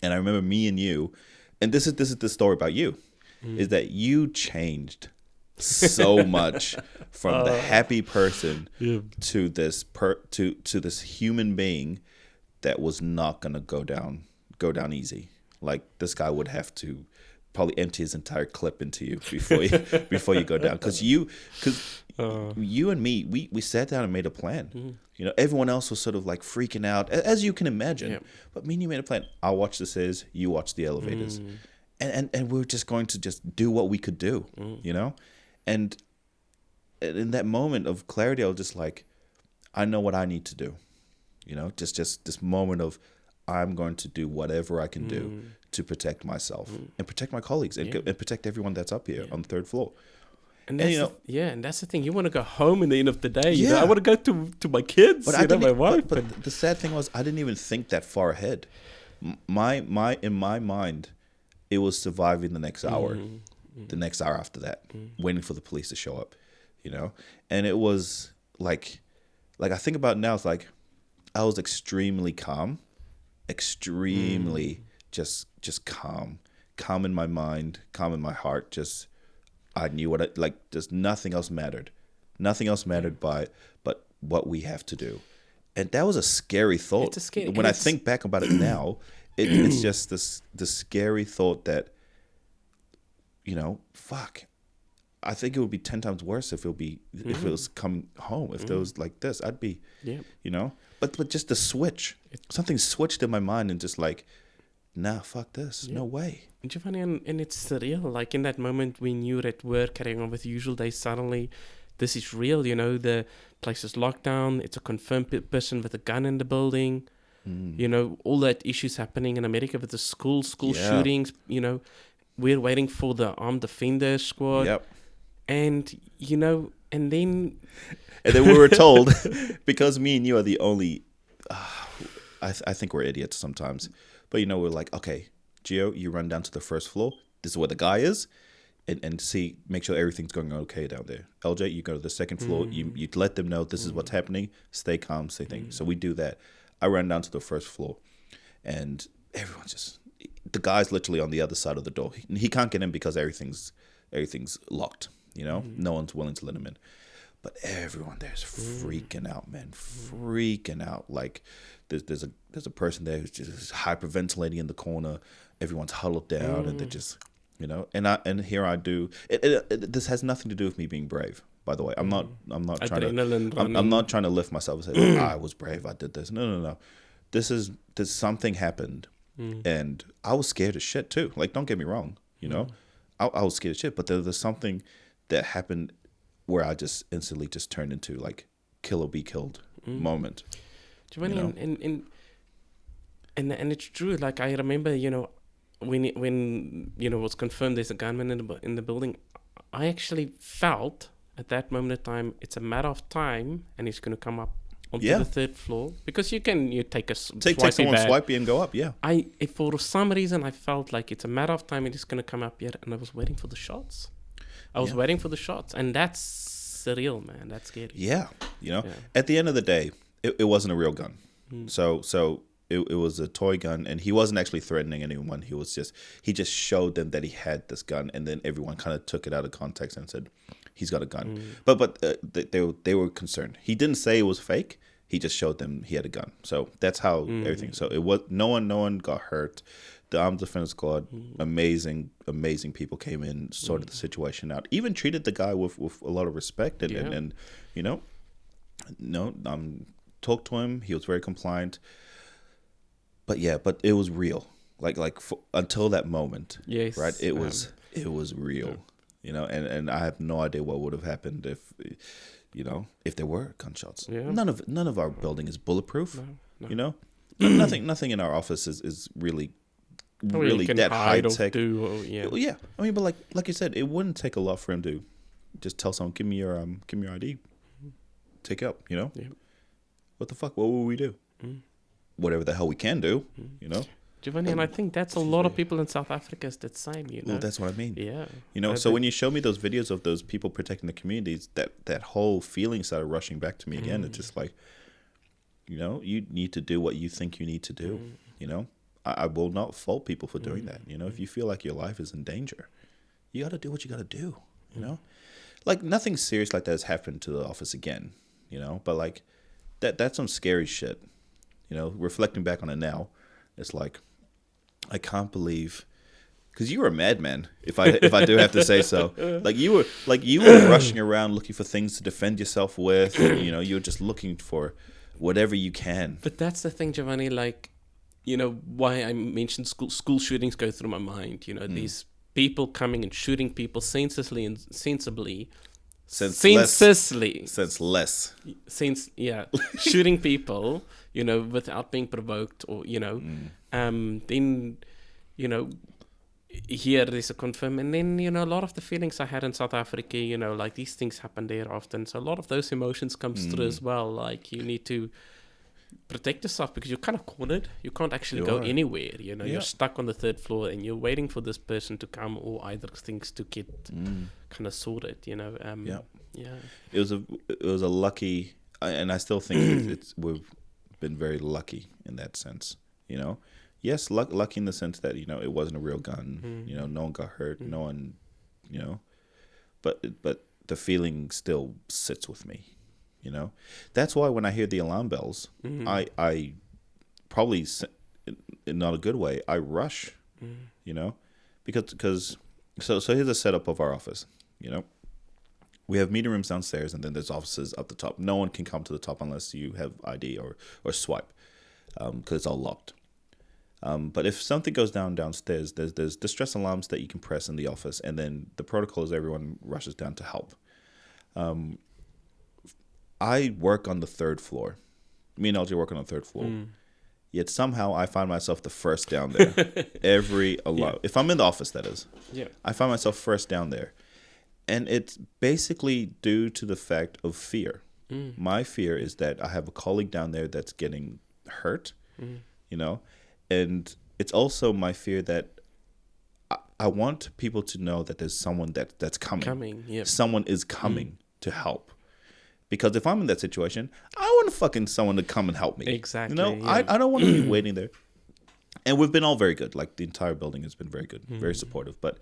I remember me and you, and this is the story about you. is that you changed so much from the happy person to this to this human being that was not gonna go down easy. Like, this guy would have to probably empty his entire clip into you before you go down, because you and me, we sat down and made a plan. You know, everyone else was sort of like freaking out, as you can imagine. But me and you made a plan. I'll watch the stairs, you watch the elevators, and we were just going to just do what we could do. You know, and in that moment of clarity, I was just like, I know what I need to do. You know, just this moment of, I'm going to do whatever I can do to protect myself and protect my colleagues and protect everyone that's up here on the third floor. And that's and that's the thing. You want to go home in the end of the day. You know? I want to go to my kids, but my wife. But the sad thing was, I didn't even think that far ahead. In my mind, it was surviving the next hour, the next hour after that, waiting for the police to show up. You know, and it was like I think about it now. It's like I was extremely calm, just calm in my mind, calm in my heart. Just, I knew just nothing else mattered. Nothing else mattered but what we have to do. And that was a scary thought. When I think back about it now, it's just the scary thought that, you know, fuck, I think it would be 10 times worse if it was coming home. If there was like this, I'd be, you know, but just the switch, something switched in my mind and just like, nah, fuck this, no way. Giovanni, and it's surreal. Like, in that moment when you're at work carrying on with usual days, suddenly this is real. You know, the place is locked down. It's a confirmed person with a gun in the building. You know, all that issues happening in America with the school shootings. You know, we're waiting for the armed defender squad. Yep. And, you know, and then we were told, because me and you are the only, I think we're idiots sometimes, but, you know, we're like, okay, Gio, you run down to the first floor. This is where the guy is, and see, make sure everything's going okay down there. LJ, you go to the second floor. You let them know this is what's happening. Stay calm, stay thinking. So we do that. I ran down to the first floor, and everyone's the guy's literally on the other side of the door. He can't get in because everything's locked. You know, no one's willing to let him in. But everyone there's freaking out, man, freaking out. Like, there's a person there who's just hyperventilating in the corner. Everyone's huddled down, and they're just, you know. And here I do. This has nothing to do with me being brave. By the way, I'm not trying to lift myself and say, I was brave, I did this. No. There's something happened, and I was scared as shit too. Like, don't get me wrong, you know, I was scared as shit. But there's something that happened where I just instantly just turned into like kill or be killed moment. Giovanni, you know? and it's true. Like, I remember, you know, when you know, it was confirmed there's a gunman in the building, I actually felt at that moment in time it's a matter of time, and he's going to come up onto the third floor, because you take someone swipey and go up. If for some reason I felt like it's a matter of time and he's going to come up here, and I was waiting for the shots. Waiting for the shots, and that's surreal, man. That's scary. Yeah, you know. Yeah. At the end of the day, it wasn't a real gun. So it was a toy gun, and he wasn't actually threatening anyone. He just showed them that he had this gun, and then everyone kind of took it out of context and said he's got a gun. But they were concerned. He didn't say it was fake. He just showed them he had a gun. So that's how everything. So it was no one got hurt. The armed defense squad, amazing people came in, sorted the situation out, even treated the guy with a lot of respect, and you know, talked to him. He was very compliant. But it was real. Like until that moment, yes, right? It was real, you know. And I have no idea what would have happened if, you know, if there were gunshots. Yeah. None of our building is bulletproof. No. You know, nothing in our office is really that high tech. Yeah. I mean, but like you said, it wouldn't take a lot for him to just tell someone, give me your ID, take it up. You know, what the fuck? What will we do? Whatever the hell we can do. You know, Giovanni, and I think that's a lot of people in South Africa is that same. You know, well, that's what I mean. Yeah, you know. So when you show me those videos of those people protecting the communities, that whole feeling started rushing back to me again. It's just like, you know, you need to do what you think you need to do. You know. I will not fault people for doing that. You know, if you feel like your life is in danger, you got to do what you got to do, you know? Like, nothing serious like that has happened to the office again, you know? But, like, that's some scary shit, you know? Reflecting back on it now, it's like, I can't believe... Because you were a madman, if I do have to say so. Like you were rushing around looking for things to defend yourself with. You know, you were just looking for whatever you can. But that's the thing, Giovanni. Like, you know, why I mentioned school shootings go through my mind. You know, these people coming and shooting people senselessly and sensibly. Shooting people. You know, without being provoked, or you know, then you know. Here there's a confirm, and then you know a lot of the feelings I had in South Africa, you know, like these things happen there often, so a lot of those emotions comes through as well. Like you need to protect yourself because you're kind of cornered. You can't actually go anywhere. You know, you're stuck on the 3rd floor and you're waiting for this person to come or either things to get kind of sorted. You know, It was a lucky, and I still think we've been very lucky in that sense. You know. Yes, lucky in the sense that, you know, it wasn't a real gun. You know, no one got hurt. No one, you know. But the feeling still sits with me, you know. That's why when I hear the alarm bells, I probably, in not a good way, I rush, you know. Because so here's a setup of our office, you know. We have meeting rooms downstairs, and then there's offices up the top. No one can come to the top unless you have ID or swipe, because it's all locked. But if something goes downstairs, there's distress alarms that you can press in the office, and then the protocol is everyone rushes down to help. I work on the 3rd floor. Me and LJ work on the 3rd floor. Yet somehow I find myself the first down there. Every alarm. If I'm in the office, that is. Yeah. I find myself first down there. And it's basically due to the fact of fear. My fear is that I have a colleague down there that's getting hurt, you know. And it's also my fear that I want people to know that there's someone that's coming. Someone is coming to help. Because if I'm in that situation, I want fucking someone to come and help me. Exactly. You know, I don't want to be waiting there. And we've been all very good. Like, the entire building has been very good, very supportive. But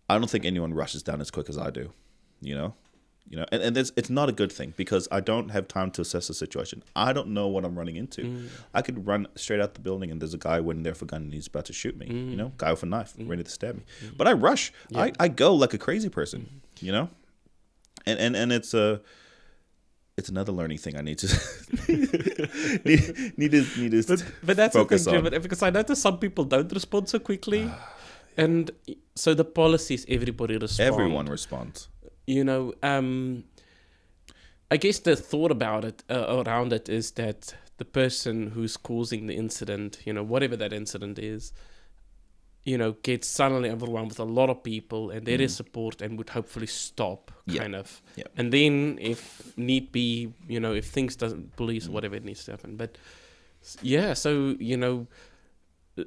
I don't think anyone rushes down as quick as I do, you know. You know, and it's not a good thing because I don't have time to assess the situation. I don't know what I'm running into. I could run straight out the building and there's a guy waiting there for a gun and he's about to shoot me. You know, guy with a knife ready to stab me. But I rush. Yeah. I go like a crazy person. You know, and it's another learning thing I need to need to. But that's focus the thing, Jim, because I notice some people don't respond so quickly, and so the policy is everybody responds. Everyone responds. You know, I guess the thought about it, around it, is that the person who's causing the incident, you know, whatever that incident is, you know, gets suddenly overwhelmed with a lot of people and there is support and would hopefully stop, kind of. Yep. And then if need be, you know, if things doesn't, police or whatever, it needs to happen. But, yeah, so, you know,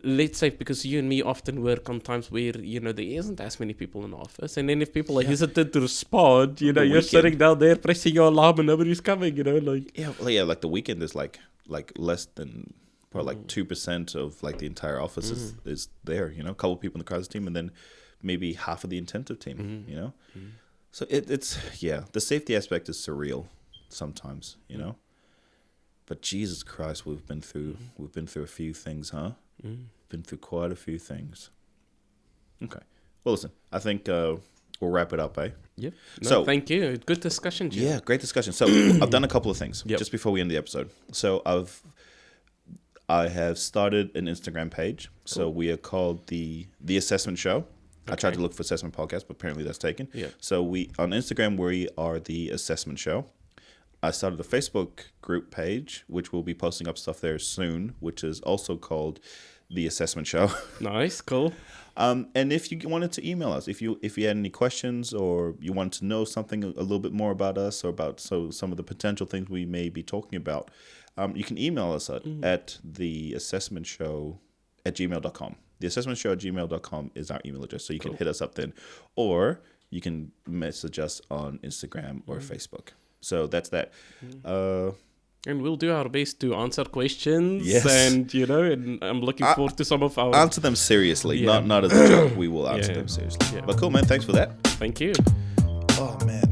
let's say, because you and me often work on times where, you know, there isn't as many people in the office. And then if people are hesitant to respond, you know, you're sitting down there pressing your alarm and nobody's coming, you know, like. Yeah, like the weekend is like less than, probably like 2% of like the entire office is there, you know, a couple of people in the crisis team and then maybe half of the intensive team, you know. So it's the safety aspect is surreal sometimes, you know. But Jesus Christ, we've been through a few things, huh? Been through quite a few things. Okay. Well, listen, I think we'll wrap it up, eh? Yeah. No, so thank you. Good discussion, Jim. Yeah, great discussion. So I've done a couple of things just before we end the episode. So I have started an Instagram page. Cool. So we are called the Assessment Show. Okay. I tried to look for Assessment Podcast, but apparently that's taken. Yeah. So on Instagram we are the Assessment Show. I started a Facebook group page, which we'll be posting up stuff there soon, which is also called The Assessment Show. Nice, cool. And if you wanted to email us, if you had any questions or you wanted to know something a little bit more about us or about some of the potential things we may be talking about, you can email us at theassessmentshow@gmail.com. Theassessmentshow@gmail.com is our email address, so you can hit us up then. Or you can message us on Instagram or Facebook. So that's that. And we'll do our best to answer questions. Yes. And, and I'm looking forward to some of our... Answer them seriously, not as a joke. We will answer them seriously. Yeah. But cool, man. Thanks for that. Thank you. Oh, man.